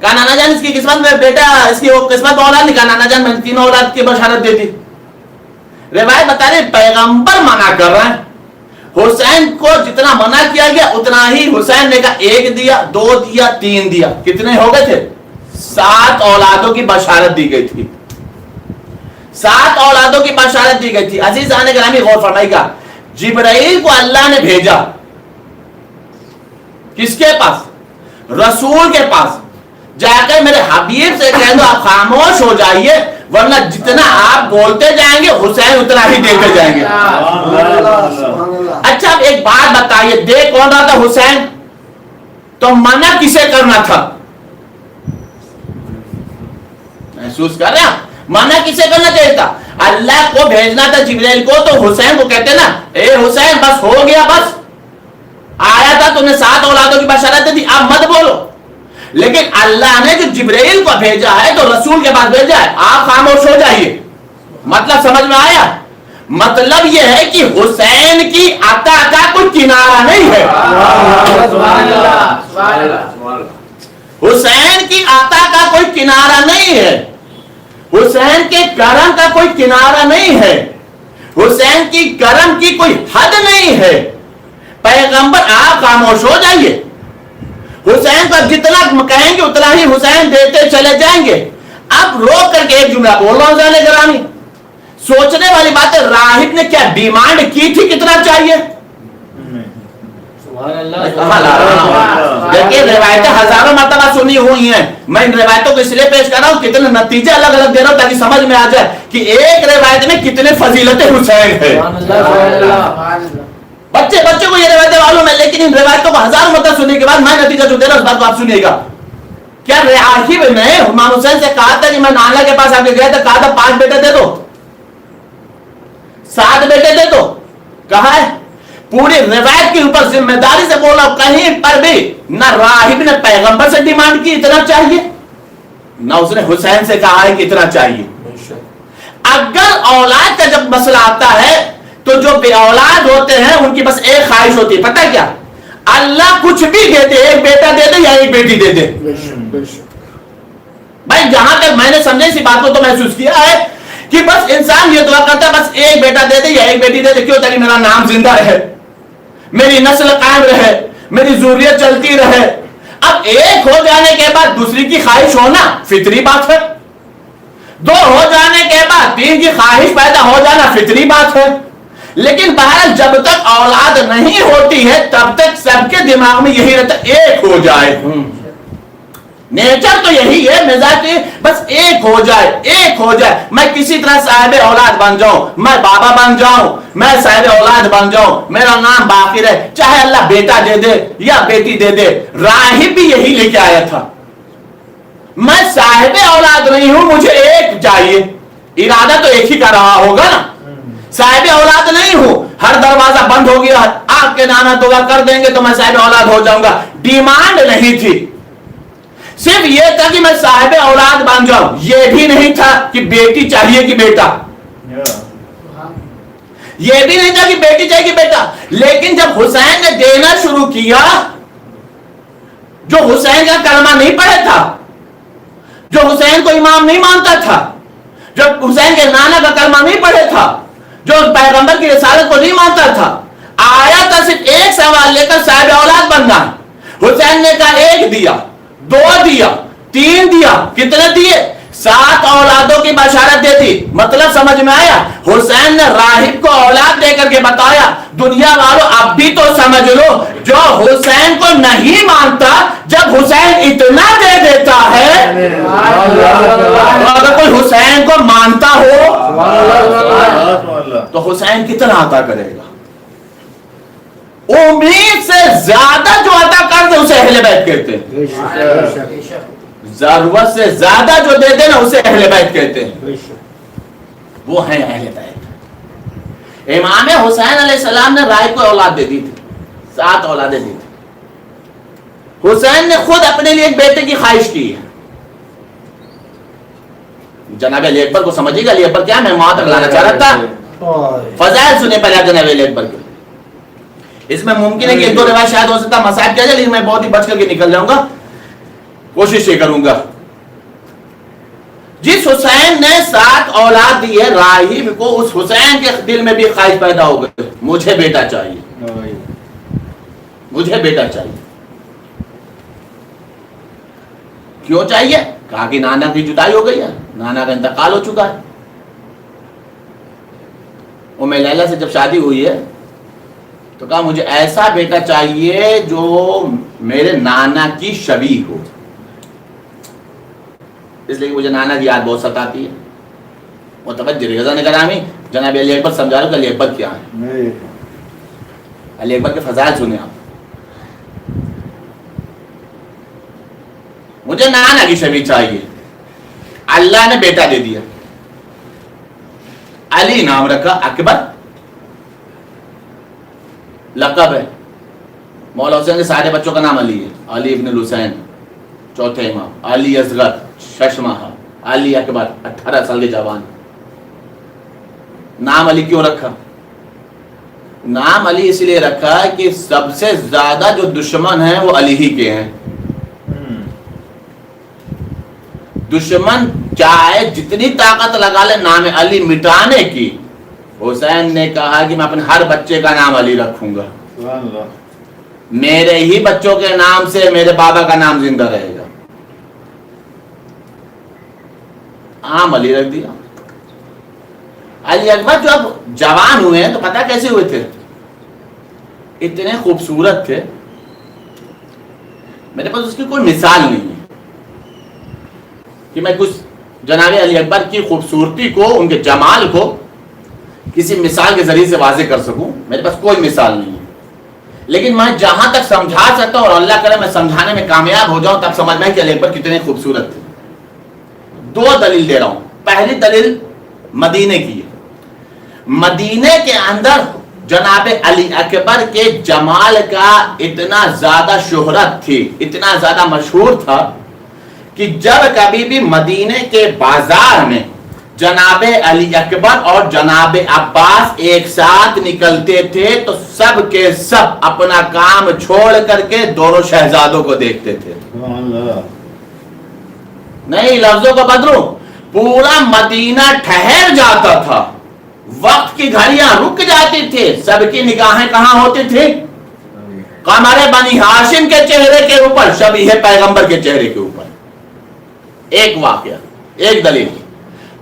کہا نانا جان اس کی قسمت میں بیٹا, اس کی قسمت میں اولاد نہیں. کہا نانا جان میں نے 3 اولاد کی بشارت دے دی. روایت بتا رہے پیغمبر منع کر رہے ہیں. حسین کو جتنا منع کیا گیا اتنا ہی حسین نے کہا 1 دیا 2 دیا 3 دیا. کتنے ہو گئے تھے؟ 7 اولادوں کی بشارت دی گئی تھی. 7 اولادوں کی بشارت دی گئی تھی. عزیزان گرامی غور فرمائیے گا, جبرائیل کو اللہ نے بھیجا کس کے پاس؟ رسول کے پاس. جا کر میرے حبیب سے کہہ دو آپ خاموش ہو جائیے ورنہ جتنا آپ بولتے جائیں گے حسین اتنا ہی دیتے جائیں گے. اچھا اب ایک بات بتائیے, دیکھ کون رہا تھا؟ حسین. تو منع کسے کرنا تھا؟ محسوس کر رہے ہیں؟ منع کسے کرنا چاہیے تھا؟ اللہ کو بھیجنا تھا جبرائیل کو, تو حسین کو کہتے نا اے حسین بس ہو گیا, بس آیا تھا تم نے 7 اولادوں کی بشارت دی, اب مت بولو. لیکن اللہ نے جو جبرائیل کو بھیجا ہے تو رسول کے پاس بھیجا ہے, آپ خاموش ہو جائیے. مطلب سمجھ میں آیا؟ مطلب یہ ہے کہ حسین کی عطا کا کوئی کنارہ نہیں ہے. حسین کی عطا کا کوئی کنارہ نہیں ہے. حسین کے کرم کا کوئی کنارہ نہیں ہے. حسین کی کرم کی کوئی حد نہیں ہے. پیغمبر آپ خاموش ہو جائیے. حسین کو جتنا کہیں گے اتنا ہی حسین دیتے چلے جائیں گے. اب روک کر کے ایک جملہ بول رہا ہوں ذہن گرامی, سوچنے والی بات ہے, راہب نے کیا ڈیمانڈ کی تھی کتنا چاہیے؟ دیکھیں روایتیں ہزاروں مرتبہ سنی ہوئی ہیں, میں ان روایتوں کو اس لیے پیش کر رہا ہوں کتنے نتیجے الگ الگ دے رہا ہوں تاکہ سمجھ میں آ جائے کہ ایک روایت میں کتنے فضیلت حسین ہے. بچے کو یہ روایتیں معلوم ہے, لیکن ان روایتوں کو ہزاروں مرتبہ سننے کے بعد میں نتیجہ جو دے رہا ہوں اس بات کو آپ سنیے گا. کیا راہب نے امام حسین سے کہا تھا کہ میں نانا کے پاس آ کے گیا تھا, کہا تھا 5 بیٹے دے دو, 7 بیٹے دے دو؟ کہا ہے. پوری روایت کے اوپر ذمہ داری سے بولا, کہیں پر بھی نہ راہب نے پیغمبر سے ڈیمانڈ کی اتنا چاہیے, نہ اس نے حسین سے کہا ہے کہ اتنا چاہیے. اگر اولاد کا جب مسئلہ آتا ہے تو جو بے اولاد ہوتے ہیں ان کی بس ایک خواہش ہوتی ہے, پتہ ہے کیا؟ اللہ کچھ بھی دے دے, ایک بیٹا دے دے یا ایک بیٹی دے دے. بھائی جہاں تک میں نے سمجھے اسی بات کو تو محسوس کیا ہے کہ بس انسان یہ دعا کرتا ہے بس ایک بیٹا دے دے یا ایک بیٹی دے دے. کیوں؟ تاکہ میرا نام زندہ رہے, میری نسل قائم رہے, میری ذریت چلتی رہے. اب ایک ہو جانے کے بعد دوسری کی خواہش ہونا فطری بات ہے, 2 ہو جانے کے بعد 3 کی خواہش پیدا ہو جانا فطری بات ہے. لیکن بہرحال جب تک اولاد نہیں ہوتی ہے تب تک سب کے دماغ میں یہی رہتا ایک ہو جائے. نیچر تو یہی ہے, مزاج بس ایک ہو جائے, ایک ہو جائے. میں کسی طرح صاحب اولاد بن جاؤں, میں بابا بن جاؤں, میں صاحب اولاد بن جاؤں, میرا نام باقی رہے, چاہے اللہ بیٹا دے دے یا بیٹی دے دے. راہب بھی یہی لے کے آیا تھا, میں صاحب اولاد نہیں ہوں, مجھے ایک چاہیے. ارادہ تو ایک ہی کا رہا ہوگا نا, صاحب اولاد نہیں ہوں, ہر دروازہ بند ہو گیا, آپ کے نانا دعا کر دیں گے تو میں صاحب اولاد ہو جاؤں گا. ڈیمانڈ نہیں تھی, صرف یہ تھا کہ میں صاحب اولاد بن جاؤں. یہ بھی نہیں تھا کہ بیٹی چاہیے کہ بیٹا, یہ بھی نہیں تھا کہ بیٹی چاہیے کہ بیٹا. لیکن جب حسین نے دینا شروع کیا, جو حسین کا کلمہ نہیں پڑھا تھا, جو حسین کو امام نہیں مانتا تھا, جو حسین کے نانا کا کلمہ نہیں پڑھے تھا, جو پیغمبر کی رسالت کو نہیں مانتا تھا, آیا تھا صرف ایک سوال لے کر صاحب اولاد بننا. حسین نے کہا 1 دیا, 2 دیا, 3 دیا, کتنے دیے؟ 7 اولادوں کی بشارت دے دی. مطلب سمجھ میں آیا؟ حسین نے راہب کو اولاد دے کر کے بتایا دنیا والوں اب بھی تو سمجھ لو, جو حسین کو نہیں مانتا جب حسین اتنا دے دیتا ہے, اگر کوئی حسین کو مانتا ہو تو حسین کتنا عطا کرے گا؟ امید سے زیادہ جو عطا کر دے اسے اہل بیت کہتے ہیں. ضرورت سے زیادہ جو دے دے نا اسے اہل بیت کہتے ہیں. وہ ہیں اہل بیت. امام حسین علیہ السلام نے راہب کو اولاد دے دی تھی, 7 اولادیں دی تھی. حسین نے خود اپنے لیے ایک بیٹے کی خواہش کی ہے. جناب علی اکبر کو سمجھیے گا, علی اکبر کیا میں وہاں تک لانا چاہ رہا تھا. فضائل سنے پہلے جناب علی اکبر کے. اس میں ممکن ہے کہ 1-2 روایت شاید ہو سکتا مسائب کیا جائے, لیکن میں بہت ہی بچ کر کے نکل جاؤں گا, کوشش یہ کروں گا. جس حسین نے 7 اولاد دی ہے راہب کو، اس حسین کے دل میں بھی خواہش پیدا ہو گئی مجھے بیٹا چاہیے، مجھے بیٹا چاہیے۔ کیوں چاہیے؟ کہا کہ نانا کی جدائی ہو گئی ہے، نانا کا انتقال ہو چکا ہے۔ ام لیلہ سے جب شادی ہوئی ہے تو کہا مجھے ایسا بیٹا چاہیے جو میرے نانا کی شبیہ ہو، اس لیے مجھے نانا کی یاد بہت ستاتی ہے۔ متوجہ رضا نے گرامی، جناب علی اکبر سمجھا رہا کہ علی اکبر کیا ہے، علی اکبر کے فضائل سنیں آپ۔ مجھے نانا کی شبیہ چاہیے، اللہ نے بیٹا دے دیا، علی نام رکھا، اکبر لقب ہے۔ مولا حسین کے سارے بچوں کا نام علی ہے، علی ابن الحسین چوتھے امام، علی اصغر ششمہ، علی اکبر 18 سال کے جوان۔ نام علی کیوں رکھا؟ نام علی اس لیے رکھا کہ سب سے زیادہ جو دشمن ہیں وہ علی ہی کے ہیں۔ دشمن چاہے جتنی طاقت لگا لے نام علی مٹانے کی، حسین نے کہا کہ میں اپنے ہر بچے کا نام علی رکھوں گا، میرے ہی بچوں کے نام سے میرے بابا کا نام زندہ رہے گا۔ عام علی رکھ دیا۔ علی اکبر جو اب جوان ہوئے ہیں تو پتہ کیسے ہوئے تھے؟ اتنے خوبصورت تھے، میرے پاس اس کی کوئی مثال نہیں ہے کہ میں کچھ جناب علی اکبر کی خوبصورتی کو، ان کے جمال کو کسی مثال کے ذریعے سے واضح کر سکوں، میرے پاس کوئی مثال نہیں ہے۔ لیکن میں جہاں تک سمجھا سکتا ہوں، اور اللہ کرے میں سمجھانے میں کامیاب ہو جاؤں، تب سمجھ میں کہ علی اکبر کتنے خوبصورت تھے۔ 2 دلیل دے رہا ہوں۔ پہلی دلیل مدینے کی ہے۔ مدینے کے اندر جناب علی اکبر کے جمال کا اتنا زیادہ شہرت تھی، اتنا زیادہ مشہور تھا کہ جب کبھی بھی مدینے کے بازار میں جناب علی اکبر اور جناب عباس ایک ساتھ نکلتے تھے تو سب کے سب اپنا کام چھوڑ کر کے دونوں شہزادوں کو دیکھتے تھے۔ نہیں لفظوں کو بدلوں، پورا مدینہ ٹھہر جاتا تھا، وقت کی گھڑیاں رک جاتی تھی، سب کی نگاہیں کہاں ہوتی تھی؟ قمر بنی ہاشم کے چہرے کے اوپر، شبیہ پیغمبر کے چہرے کے اوپر۔ ایک واقعہ، ایک دلیل۔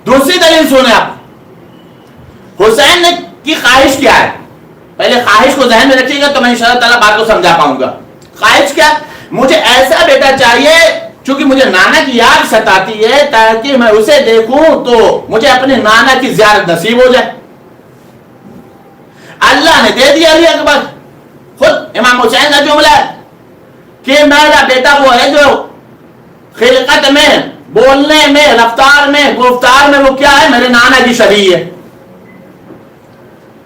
دوسری دلیل سنیں آپ، حسین نے کی خواہش کیا ہے؟ پہلے خواہش کو ذہن میں رکھیے گا تو میں انشاءاللہ تعالیٰ بات کو سمجھا پاؤں گا۔ خواہش کیا؟ مجھے ایسا بیٹا چاہیے چونکہ مجھے نانا کی یاد ستاتی ہے، تاکہ میں اسے دیکھوں تو مجھے اپنے نانا کی زیارت نصیب ہو جائے۔ اللہ نے دے دیا علی اکبر۔ خود امام حسین کا جملہ ہے کہ میرا بیٹا وہ ہے جو خلقت میں، بولنے میں، رفتار میں، گفتار میں وہ کیا ہے؟ میرے نانا کی شبیہ ہے۔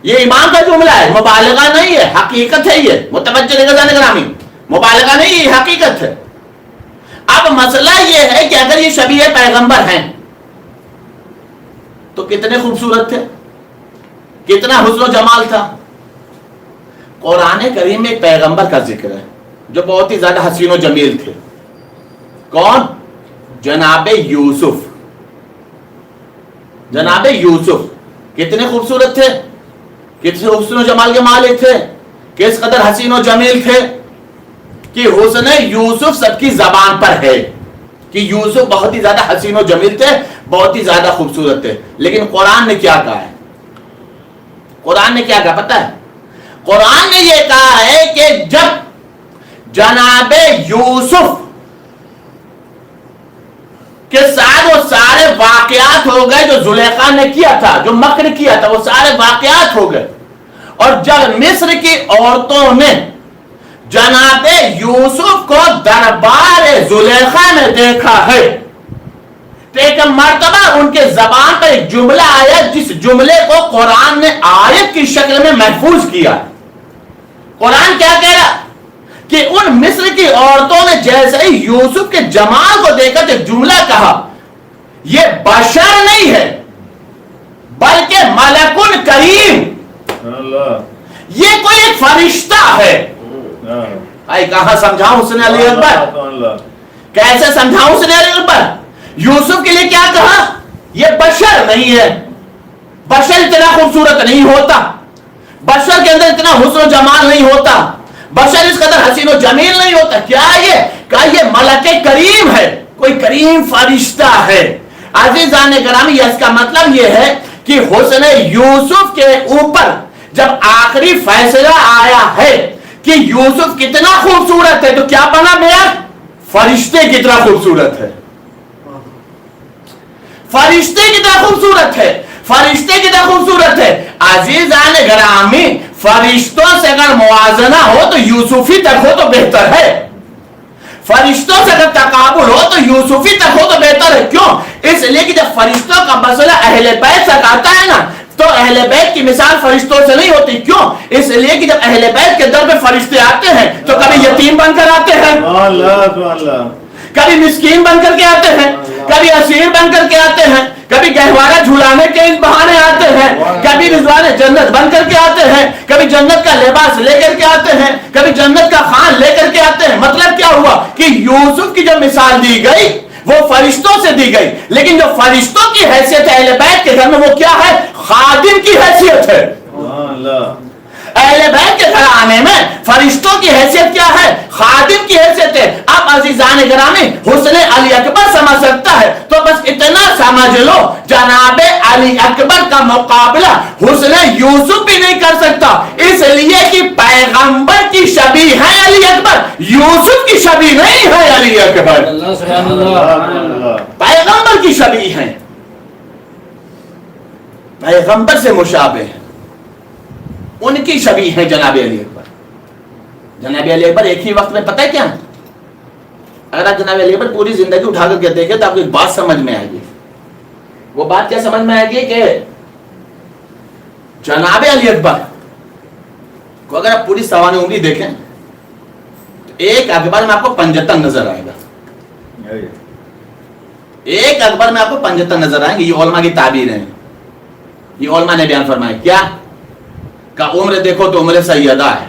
یہ امام کا جملہ ہے، مبالغہ نہیں ہے، حقیقت ہے۔ یہ متوجہ نگران گرامی، مبالغہ نہیں، یہ حقیقت ہے۔ اب مسئلہ یہ ہے کہ اگر یہ شبیہ پیغمبر ہیں تو کتنے خوبصورت تھے، کتنا حسن و جمال تھا۔ قرآن کریم میں ایک پیغمبر کا ذکر ہے جو بہت ہی زیادہ حسین و جمیل تھے۔ کون؟ جناب یوسف۔ جناب یوسف کتنے خوبصورت تھے، کتنے حسن و جمال کے مالک تھے، کس قدر حسین و جمیل تھے کہ حسن یوسف سب کی زبان پر ہے کہ یوسف بہت ہی زیادہ حسین و جمیل تھے، بہت ہی زیادہ خوبصورت تھے۔ لیکن قرآن نے کیا کہا ہے؟ قرآن نے کیا کہا پتہ ہے؟ قرآن نے یہ کہا ہے کہ جب جناب یوسف کے ساتھ وہ سارے واقعات ہو گئے جو زلیخا نے کیا تھا، جو مکر کیا تھا، وہ سارے واقعات ہو گئے، اور جب مصر کی عورتوں نے جناب یوسف کو دربار زلیخا میں دیکھا ہے تو ایک مرتبہ ان کے زبان پر ایک جملہ آیا جس جملے کو قرآن نے آیت کی شکل میں محفوظ کیا۔ قرآن کیا کہہ رہا کہ ان مصر کی عورتوں نے جیسے ہی یوسف کے جمال کو دیکھا تو جملہ کہا، یہ بشر نہیں ہے بلکہ ملک کریم، یہ کوئی ایک فرشتہ ہے۔ بھائی کہاں سمجھاؤں حسن علی اکبر؟ کیسے سمجھاؤں حسن علی اکبر؟ یوسف کے لیے کیا کہا؟ یہ بشر نہیں ہے، بشر اتنا خوبصورت نہیں ہوتا، بشر کے اندر اتنا حسن و جمال نہیں ہوتا، بشر اس قدر حسین و جمیل نہیں ہوتا. کیا یہ؟ کہا یہ ملک کریم ہے، کوئی کریم فرشتہ ہے. عزیزان گرامی، اس کا مطلب یہ ہے کہ حسن یوسف کے اوپر جب آخری فیصلہ آیا ہے کہ یوسف کتنا خوبصورت ہے، تو کیا بنا بیان؟ فرشتے کتنا خوبصورت ہے، فرشتے کتنا خوبصورت ہے، فرشتے کتنا خوبصورت ہے. عزیزان گرامی، فرشتوں سے اگر موازنہ ہو تو یوسفی تک ہو تو بہتر ہے، فرشتوں سے اگر تقابل ہو تو یوسفی تک ہو تو بہتر ہے. کیوں؟ اس لیے کہ جب فرشتوں کا مسئلہ اہل بیت تک آتا ہے نا، تو اہل بیت کی مثال فرشتوں سے نہیں ہوتی. کیوں؟ اس لیے کہ جب اہل بیت کے در پہ فرشتے آتے ہیں تو کبھی یتیم بن کر آتے ہیں، کبھی مسکین بن کر کے آتے ہیں، کبھی اسیر بن کر کے آتے ہیں، کبھی گہوارہ جھلانے کے بہانے آتے ہیں، کبھی رضوان جنت بن کر کے آتے ہیں، کبھی جنت کا لباس لے کر کے آتے ہیں، کبھی جنت کا خوان لے کر کے آتے ہیں. مطلب کیا ہوا کہ یوسف کی جو مثال دی گئی وہ فرشتوں سے دی گئی، لیکن جو فرشتوں کی حیثیت ہے اہل بیت کے گھر میں وہ کیا ہے؟ خادم کی حیثیت ہے. اہل بیت کے گھر آنے میں فرشتوں کی حیثیت کیا ہے؟ خادم کی حیثیت ہے. اب عزیزان گرامی، حسن علی اکبر سمجھ سکتا ہے تو بس اتنا سمجھ لو، جناب علی اکبر کا مقابلہ حسن یوسف بھی نہیں کر سکتا، اس لیے کہ پیغمبر کی شبیہ ہے علی اکبر، یوسف کی شبیہ نہیں ہے علی اکبر. پیغمبر کی شبیہ ہیں، پیغمبر سے مشابہ ہیں، ان کی شبیہ ہے جناب علی اکبر. جناب علی اکبر ایک ہی وقت میں پتہ ہے کیا؟ اگر آپ جناب علی اکبر پوری زندگی اٹھا کر کے دیکھیں تو آپ کو ایک بات سمجھ میں آئے گی. وہ بات کیا سمجھ میں آئے گی کہ جناب علی اکبر کو اگر آپ پوری سوانح عمری دیکھیں تو ایک اکبر میں آپ کو 75 نظر آئے گا، ایک اکبر میں آپ کو 75 نظر آئیں گے. یہ علماء کی تعبیر ہے، یہ علماء نے بیان فرمایا. کیا کہ عمر دیکھو تو عمر سیدہ ہے،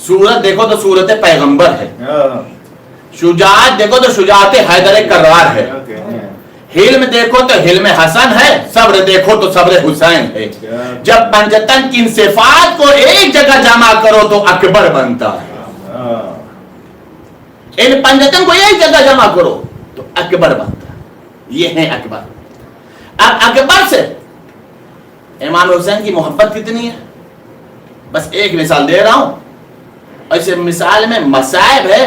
صورت دیکھو تو صورت پیغمبر ہے، شجاعت دیکھو تو شجاعت حیدر کرار ہے، حلم دیکھو تو حلم حسن ہے، صبر دیکھو تو صبر حسین ہے. جب پنجتن کی ان صفات کو ایک جگہ جمع کرو تو اکبر بنتا ہے. ان پنجتن کو ایک جگہ جمع کرو تو اکبر بنتا ہے. یہ ہے اکبر. اب اکبر سے امام حسین کی محبت کتنی ہے؟ بس ایک مثال دے رہا ہوں، اور اس مثال میں مصائب ہے،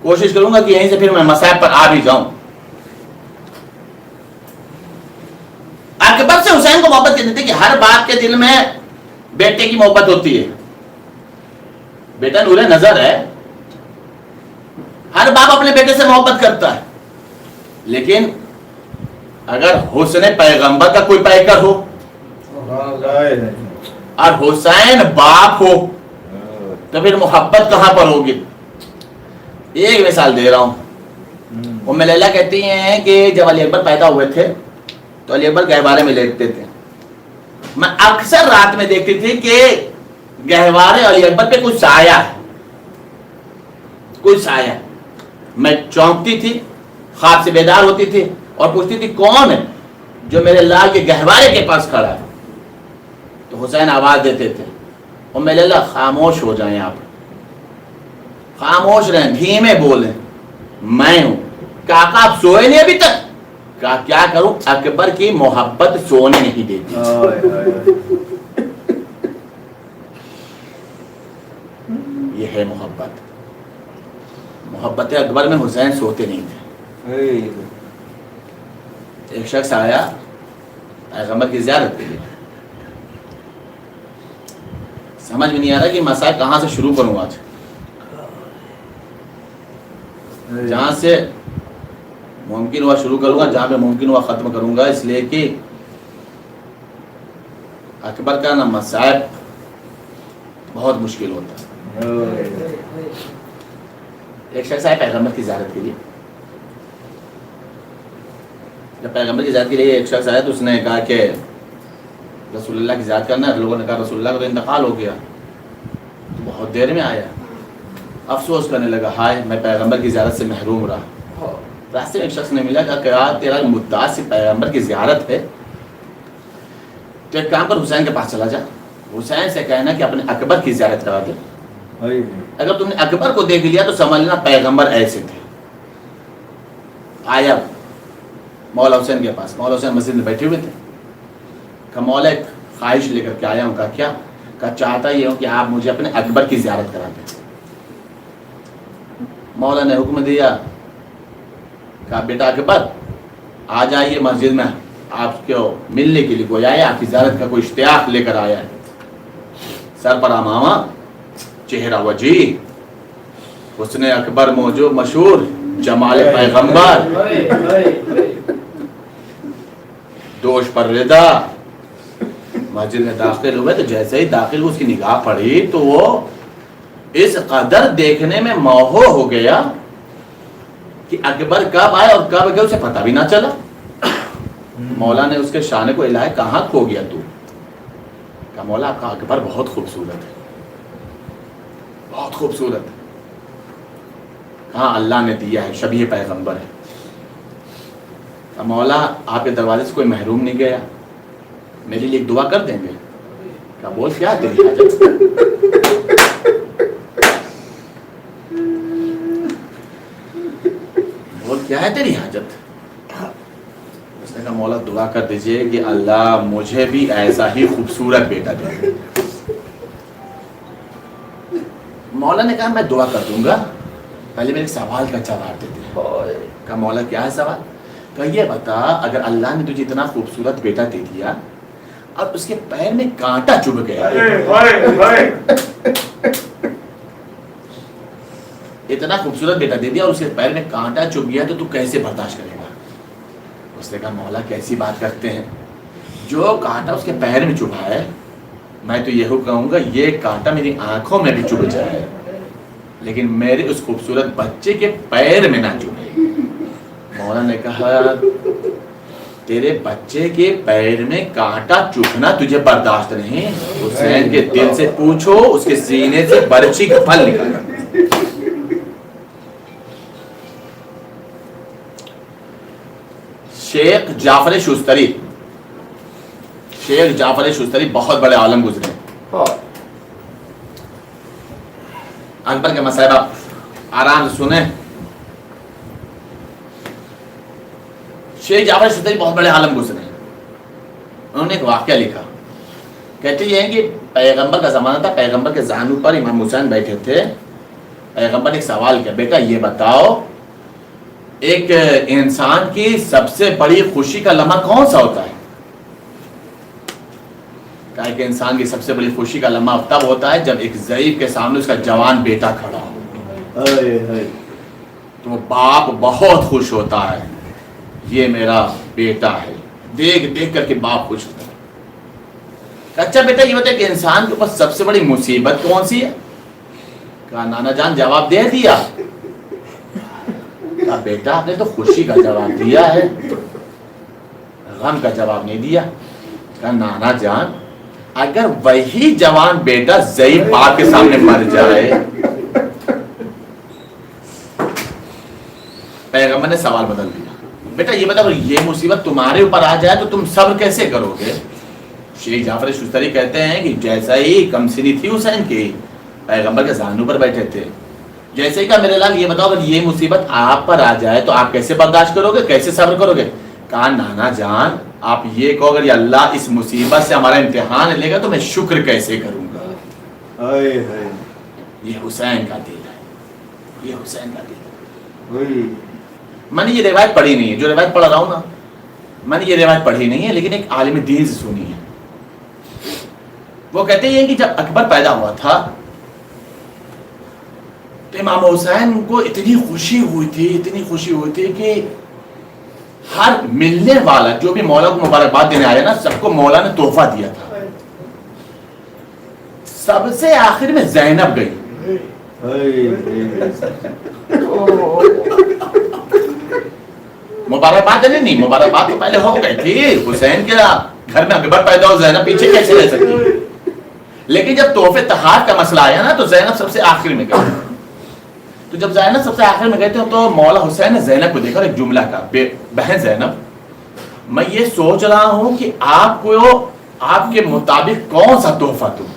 کوشش کروں گا کہ یہیں سے پھر میں مصائب پر آ بھی جاؤں. اکبر سے حسین کو محبت کتنی تھی کہ ہر باپ کے دل میں بیٹے کی محبت ہوتی ہے. بیٹا نور نظر ہے، ہر باپ اپنے بیٹے سے محبت کرتا ہے، لیکن اگر حسن پیغمبر کا کوئی پیکر ہو اور حسین باپ ہو تو پھر محبت کہاں پر ہوگی؟ ایک مثال دے رہا ہوں. ام لیلہ کہتی ہیں کہ جب علی اکبر پیدا ہوئے تھے تو علی اکبر گہوارے میں لیٹتے تھے. میں اکثر رات میں دیکھتی تھی کہ گہوارے علی اکبر پہ کچھ سایہ ہے، کچھ سایہ. میں چونکتی تھی، خواب سے بیدار ہوتی تھی اور پوچھتی تھی کون ہے جو میرے لال کے گہوارے کے پاس کھڑا ہے. تو حسین آواز دیتے تھے، ام لیلہ خاموش ہو جائیں، آپ خاموش رہیں، دھیمے بولیں، میں ہوں. کاکا آپ سوئے نہیں ابھی تک؟ کہا کیا کروں، اکبر کی محبت سونے نہیں دیتی. یہ ہے محبت. محبت اکبر میں حسین سوتے نہیں تھے. ایک شخص آیا پیغمبر کی زیارت کے لیے، سمجھ میں نہیں آ رہا کہ مسائل کہاں سے شروع کروں آج، جہاں سے ممکن ہوا شروع کروں گا، جہاں پہ ممکن ہوا ختم کروں گا، اس لیے کہ اکبر کا نا مسائل بہت مشکل ہوتا ہے. ایک شخص آیا پیغمبر کی زیارت کے لیے. جب پیغمبر کی زیارت کے لیے ایک شخص آیا تو اس نے کہا کہ رسول اللہ کی زیارت کرنا ہے. لوگوں نے کہا رسول اللہ کا تو انتقال ہو گیا. تو بہت دیر میں آیا، افسوس کرنے لگا، ہائے میں پیغمبر کی زیارت سے محروم رہا. راستے میں ایک شخص نے ملا کہ تیرا مدعا سے پیغمبر کی زیارت ہے، تو ایک کام پر حسین کے پاس چلا جا، حسین سے کہنا کہ اپنے اکبر کی زیارت کرا دے، اگر تم نے اکبر کو دیکھ لیا تو سمجھ لینا پیغمبر ایسے تھے۔ آیا مولا حسین کے پاس، مولا حسین مسجد میں بیٹھے ہوئے تھے، کہ مولا ایک خواہش لے کر کے آیا ہوں۔ کہا کیا؟ کہا چاہتا یہ ہوں کہ آپ مجھے اپنے اکبر کی زیارت کرا دیں۔ مولا نے حکم دیا، کہا بیٹا اکبر آ جائیے مسجد میں، آپ کو ملنے کے لیے کوئی آیا، آپ کی زیارت کا کوئی اشتیاق لے کر آیا ہے۔ سر پر امامہ، چہرہ وجیح، حسن اکبر موجود مشہور، جمال پیغمبر، دوش پر رضا، مسجد میں داخل ہوئے تو جیسے ہی داخل اس کی نگاہ پڑی تو وہ اس قدر دیکھنے میں موہو ہو گیا کہ اکبر کب آئے اور کب گئے اسے پتہ بھی نہ چلا۔ مولا نے اس کے شانے کو الہی کہاں کھو گیا تو؟ کہا مولا آپ کا اکبر بہت خوبصورت ہے، بہت خوبصورت ہے۔ کہاں اللہ نے دیا ہے، شبیہ پیغمبر ہے۔ کہا مولا آپ کے دروازے سے کوئی محروم نہیں گیا، میرے لیے ایک دعا کر دیں گے؟ کہا بول کیا ہے تیری حاجت؟ بول کیا ہے تیری حاجت؟ اس نے کہا مولا دعا کر دیجئے کہ اللہ مجھے بھی ایسا ہی خوبصورت بیٹا دے۔ مولا نے کہا میں دعا کر دوں گا، پہلے میرے سوال کا جواب دیتے ہیں۔ کہا مولا کیا ہے سوال؟ کہا یہ بتا اگر اللہ نے تجھے اتنا خوبصورت بیٹا دے دیا اور اس کے پیر میں کانٹا چبھ گیا، اتنا خوبصورت بیٹا دے دیا اور اس کے پیر میں کانٹا چبھ گیا تو تو کیسے برداشت کرے گا؟ اس نے کہا مولا کیسی بات کرتے ہیں، جو کانٹا اس کے پیر میں چبھا ہے میں تو یہ کہوں گا یہ کانٹا میری آنکھوں میں بھی چبھ جائے لیکن میرے اس خوبصورت بچے کے پیر میں نہ چبھے۔ مولا نے کہا تیرے بچے کے پیر میں کانٹا چبھنا تجھے برداشت نہیں، حسین کے دل سے پوچھو، اس کے سینے سے برچی کا پھل نکالا۔ شیخ جعفر شوستری، شیخ جعفر شوستری بہت بڑے عالم گزرے۔ اکبر کے مسائب آپ آرام سے سنیں۔ شیخ جعفر شوستری بہت بڑے عالم گزرے، انہوں نے ایک واقعہ لکھا، کہتے یہ ہیں کہ پیغمبر کا زمانہ تھا، پیغمبر کے زانو پر امام حسین بیٹھے تھے، پیغمبر نے ایک سوال کیا، بیٹا یہ بتاؤ ایک انسان کی سب سے بڑی خوشی کا لمحہ کون سا ہوتا ہے؟ کہا کہ انسان کی سب سے بڑی خوشی کا لمحہ تب ہوتا ہے جب ایک ضعیف کے سامنے اس کا جوان بیٹا کھڑا ہو، تو باپ بہت خوش ہوتا ہے، یہ میرا بیٹا ہے، دیکھ دیکھ کر کے باپ خوش ہوتا ہے۔ اچھا بیٹا یہ بتا کہ انسان کے اوپر سب سے بڑی مصیبت کون سی ہے؟ کہا نانا جان جواب دے دیا۔ کہا بیٹا آپ نے تو خوشی کا جواب دیا ہے، غم کا جواب نہیں دیا۔ کہا نانا جان اگر وہی جوان بیٹا ضعیف باپ کے سامنے مر جائے، پیغمبر نے سوال بدل دیا، بیٹا یہ بتا یہ مصیبت تمہارے اوپر آ جائے تو تم صبر کیسے کرو گے؟ شیخ جعفر شوستری کہتے ہیں کہ جیسا ہی کم سنی تھی حسین کی، پیغمبر کے زانو پر بیٹھے تھے، جیسے ہی کہا میرے لال یہ بتاؤ اگر یہ مصیبت آپ پر آ جائے تو آپ کیسے برداشت کرو گے، کیسے صبر کرو گے؟ کہا نانا جان آپ یہ کہو اگر یہ اللہ اس مصیبت سے ہمارا امتحان لے گا تو میں شکر کیسے کروں گا؟ یہ حسین کا دل ہے، یہ حسین کا دل ہے۔ میں نے یہ روایت پڑھی نہیں ہے، جو روایت پڑھ رہا ہوں نا میں نے یہ روایت پڑھی نہیں ہے لیکن ایک عالم دین سے سنی ہے۔ وہ کہتے ہیں کہ جب اکبر پیدا ہوا تھا تو امام حسین کو اتنی خوشی ہوئی تھی، اتنی خوشی ہوئی تھی کہ ہر ملنے والا جو بھی مولا کو مبارکباد دینے آیا نا سب کو مولا نے تحفہ دیا تھا۔ سب سے آخر میں زینب گئی، مبارکباد نہیں، مبارکباد تو پہلے ہو گئی تھی، حسین کے گھر میں اکبر پیدا ہو زینب پیچھے کیسے رہ سکتی؟ لیکن جب تحفے تحائف کا مسئلہ آیا نا تو زینب سب سے آخر میں گئی۔ تو جب زینب سب سے آخر میں گئے تھے تو مولا حسین نے زینب کو دیکھا اور ایک جملہ کہا، بہن زینب میں یہ سوچ رہا ہوں کہ آپ کو آپ کے مطابق کون سا تحفہ دوں،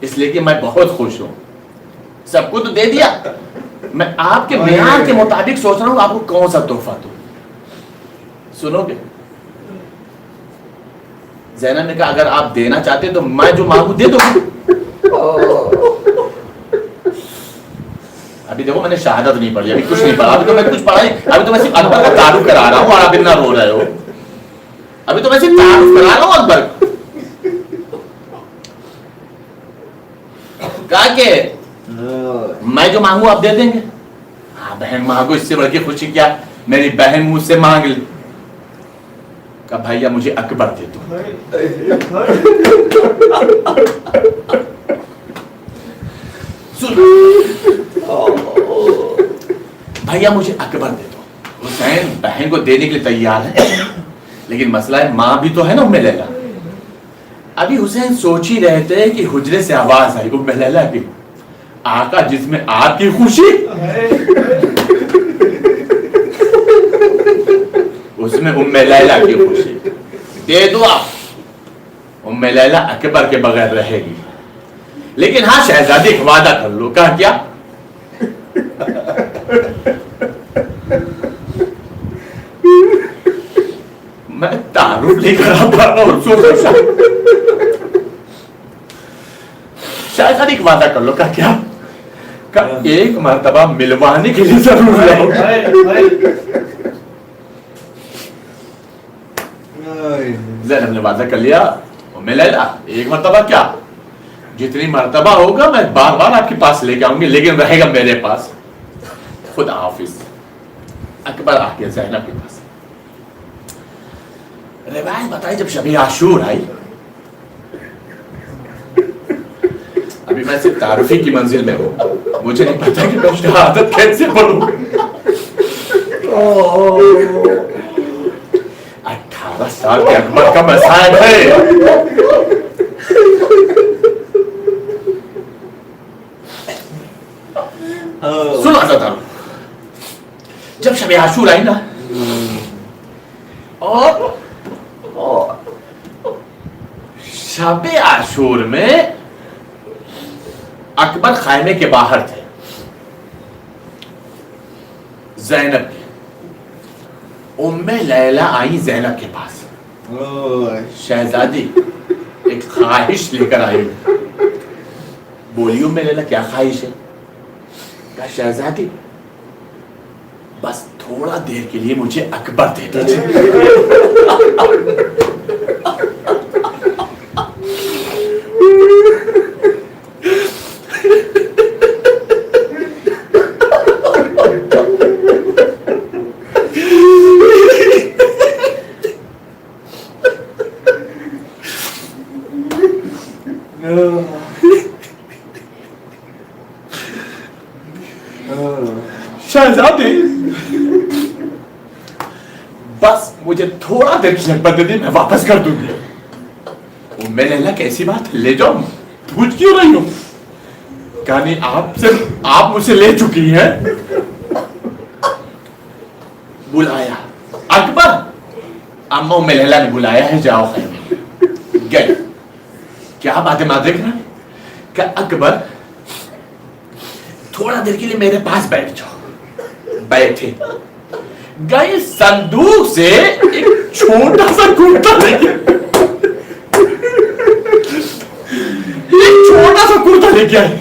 اس لیے کہ میں بہت خوش ہوں، سب کو تو دے دیا، میں آپ کے معیار کے مطابق سوچ رہا ہوں آپ کو کون سا تحفہ دوں، سنو گے؟ زینب نے کہا اگر آپ دینا چاہتے تو میں جو مانگوں دے دوں۔ ابھی دیکھو میں نے شہادت نہیں پڑھی، ابھی کچھ نہیں پڑھا، ابھی تو میں کچھ پڑھا نہیں، ابھی تو میں صرف اکبر کا تعارف کرا رہا ہوں اور آپ اتنا رو رہے ہو، ابھی تو میں صرف تعارف کرا رہا ہوں اکبر۔ کہا کہ میں جو مانگوں آپ دے دیں گے؟ ہاں بہن مانگو، اس سے بڑھ کے خوشی کیا، میری بہن مجھ سے مانگ لی۔ کہا بھائیا مجھے اکبر دے دو۔ بھائیا مجھے اکبر دے دو۔ حسین بہن کو دینے کے لیے تیار ہے، لیکن مسئلہ ہے ماں بھی تو ہے نا ام لیلا۔ ابھی حسین سوچ ہی رہے تھے کہ حجرے سے آواز آئی ام لیلا کی، آقا جس میں آپ کی خوشی اس میں ام لیلا کی خوشی، دے دو آپ۔ ام لیلا اکبر کے بغیر رہے گی، لیکن ہاں شہزادی ایک وعدہ کر لو۔ کہا کیا؟ میں تعارف نہیں کرا پا رہا ہوں، شہزادی ایک وعدہ کر لو۔ کہا کیا؟ کہا ایک مرتبہ ملوانے کے لیے ضرور رہو۔ زینب نے وعدہ کر لیا، ام لیلا ایک مرتبہ کیا، جتنی مرتبہ ہوگا میں بار بار آپ کے پاس لے کے آؤں گی، لیکن رہے گا میرے پاس۔ خدا حافظ۔ اکبر آ گیا زینب کے پاس۔ روایت بتائی جب شب عاشور آئی، ابھی میں صرف تعارفی کی منزل میں ہوں، مجھے نہیں پتا کہ میں شہادت کیسے پڑھوں۔ 18 سال کے اکبر کا مصائب ہے۔ سنو حضرت، جب شب عاشور آئی نا، اور شب عاشور میں اکبر خیمے کے باہر تھے، زینب کی ام لیلا آئی زینب کے پاس، شہزادی ایک خواہش لے کر آئی۔ بولی ام لیلا کیا خواہش ہے؟ کہا شہزادی بس تھوڑا دیر کے لیے مجھے اکبر دے دیجیے۔ شہزادی بس مجھے تھوڑا دیر کی اکبر دے دی، میں واپس کر دوں گی۔ میں نے کہا کیسی بات، لے جاؤ، پوچھ کیوں رہی ہوں؟ کہا نہیں، آپ مجھ سے لے چکی ہیں۔ بلایا اکبر، اما ام لیلا نے بلایا ہے، جاؤ خیمے۔ گئے، کیا بات ہے مادر کرا؟ کہ اکبر تھوڑا دیر کے لیے میرے پاس بیٹھ جاؤ۔ بیٹھے، گئے صندوق سے ایک چھوٹا سا کرتا لے کے، ایک چھوٹا سا کرتا لے کے آئے،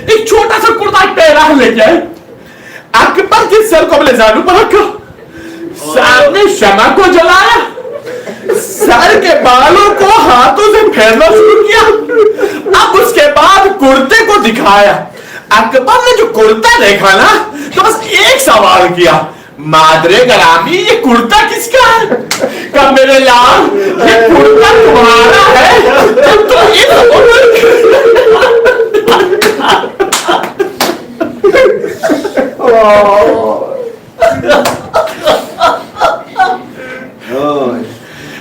ایک چھوٹا سا کرتا ایک پیراہن لے کے آئے، اکبر کے سر کو اپنے زانوں پر رکھا، سامنے شمع کو جلایا، سر کے بالوں کو ہاتھوں سے پھیرنا شروع کیا، اب اس کے بعد کرتے کو دکھایا۔ اکبر نے جو کرتا دیکھا نا تو بس ایک سوال کیا، مادرے گرامی یہ کرتا کس کا ہے؟ کہ میرے لال یہ کرتا تمہارا ہے، تو اس عمر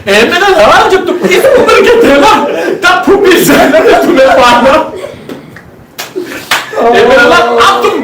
اے میرا لال جب تم اس عمر کے تھے نا تب پھوپھی زینب نے تمہیں پالا، اب تم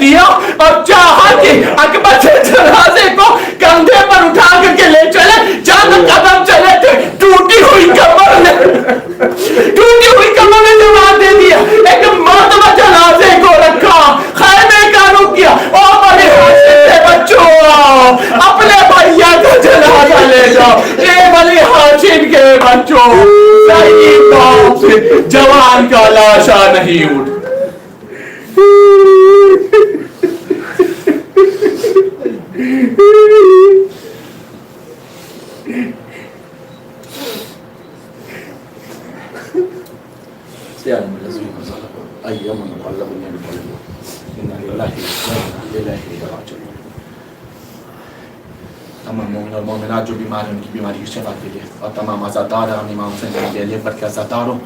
دیا اور چاہا کہ اکبر سے جنازے کو کندھے پر اٹھا کر کے لے چلے. چند قدم چلے تھے, ٹوٹی ہوئی کمر نے جواب دے دیا. ایک مرتبہ جنازے کو رکھا, خیمے کا رک گیا. او بڑے ہاشم کے بچوں, اپنے بھیا کا جنازہ لے جاؤ. اے بڑے ہاشم کے بچوں, صحیح بات سے جوان کا لاشا نہیں اٹھ. تمام مومن اور مومنات جو بیمار ہیں ان کی بیماری کی شفا کے لیے, اور تمام عزادار امام حسین کے لیے پر کے عزاداروں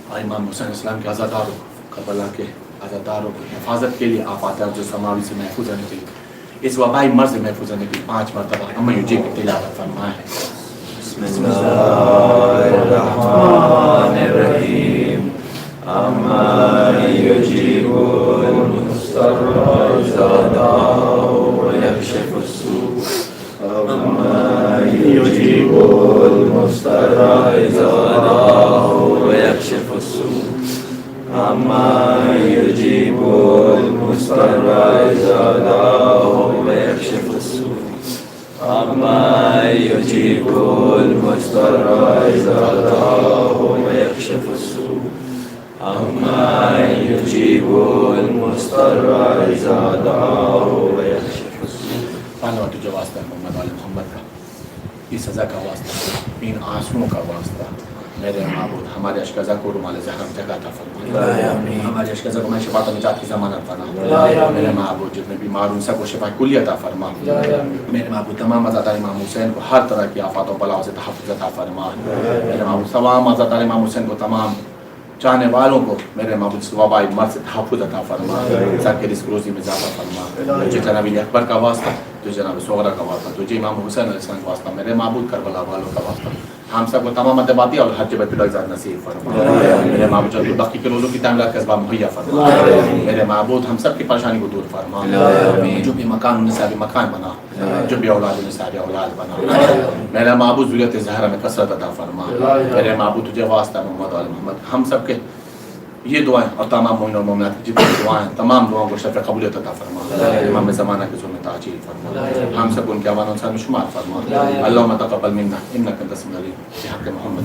اور امام حسین اسلام کے عزاداروں, کربلا کے عزاداروں کی حفاظت کے لیے, آفات جو سماوی سے محفوظ رہنے کے لیے, اس وبائی مرض سے محفوظ رہنے کے لیے 5 مرتبہ اما یجیب کی تلاوت فرمائے. بسم اللہ الرحمن الرحیم. اما یجیب المضطر اذا دعاه ویکشف السوء. اما یجیب المضطر اذا دعاه ویکشف السوء. اما یجیب المضطر اذا دعاه ویکشف السوء. اما یجیب المضطر اذا دعاه ویکشف السوء. اما یجیب المضطر اذا دعاه ویکشف السوء. پہلا تو جو واسطہ محمد علی محمد کا, اس سزا کا واسطہ, ان آنسوؤں کا واسطہ, میرے معبود ہمارے اشکزا کو رومال زہرم جگہ عطا فرما. ہمارے اشکزا کو میں شفاعت و نجات کی ضمانت فرما. میرے معبود جتنے بیمار ان سب کو شفا کلی عطا فرما. میرے معبود تمام عزادار امام حسین کو ہر طرح کی آفات و بلاؤں سے تحفظ عطا فرما. میرے معبود تمام عزادار امام حسین کو, تمام چاہنے والوں کو میرے معبود اس وبائی مرض سے تحفظ عطا فرما. سب کے رزق روزی میں اضافہ فرما. تجھے جناب اکبر کا واسطہ, تجھے جناب صغرا کا واسطہ, تجھے امام حسین علیہ السلام کا واسطہ, میرے معبود کربلا والوں کا واسطہ, ہم سب کو تمام اتباعی اور حج بیت اللہ ذات نصیب فرما. میرے معبود جلد باقی کے روزوں کی تعمیرات کا اسباب مہیا فرما. میرے معبود ہم سب کی پریشانی کو دور فرما. جو بھی مکان انہیں صاحب مکان بنا, جو بھی اولاد انہیں صاحب اولاد بنا. میرے معبود ذریت زہرہ میں کثرت عطا فرما. میرے معبود تجھے واسطہ محمد علی محمد, ہم سب کے یہ دعائیں اور تمام مومن اور مومنات کی جتنی دعائیں, تمام دعاؤں کو شرف قبولیت عطا فرما. امام زمانہ کے ظلم تعجیل فرما. ہم سب ان کے اعوان انصار میں شمار فرما. اللہم تقبل منا انک انت السمیع العلیم بحق محمد.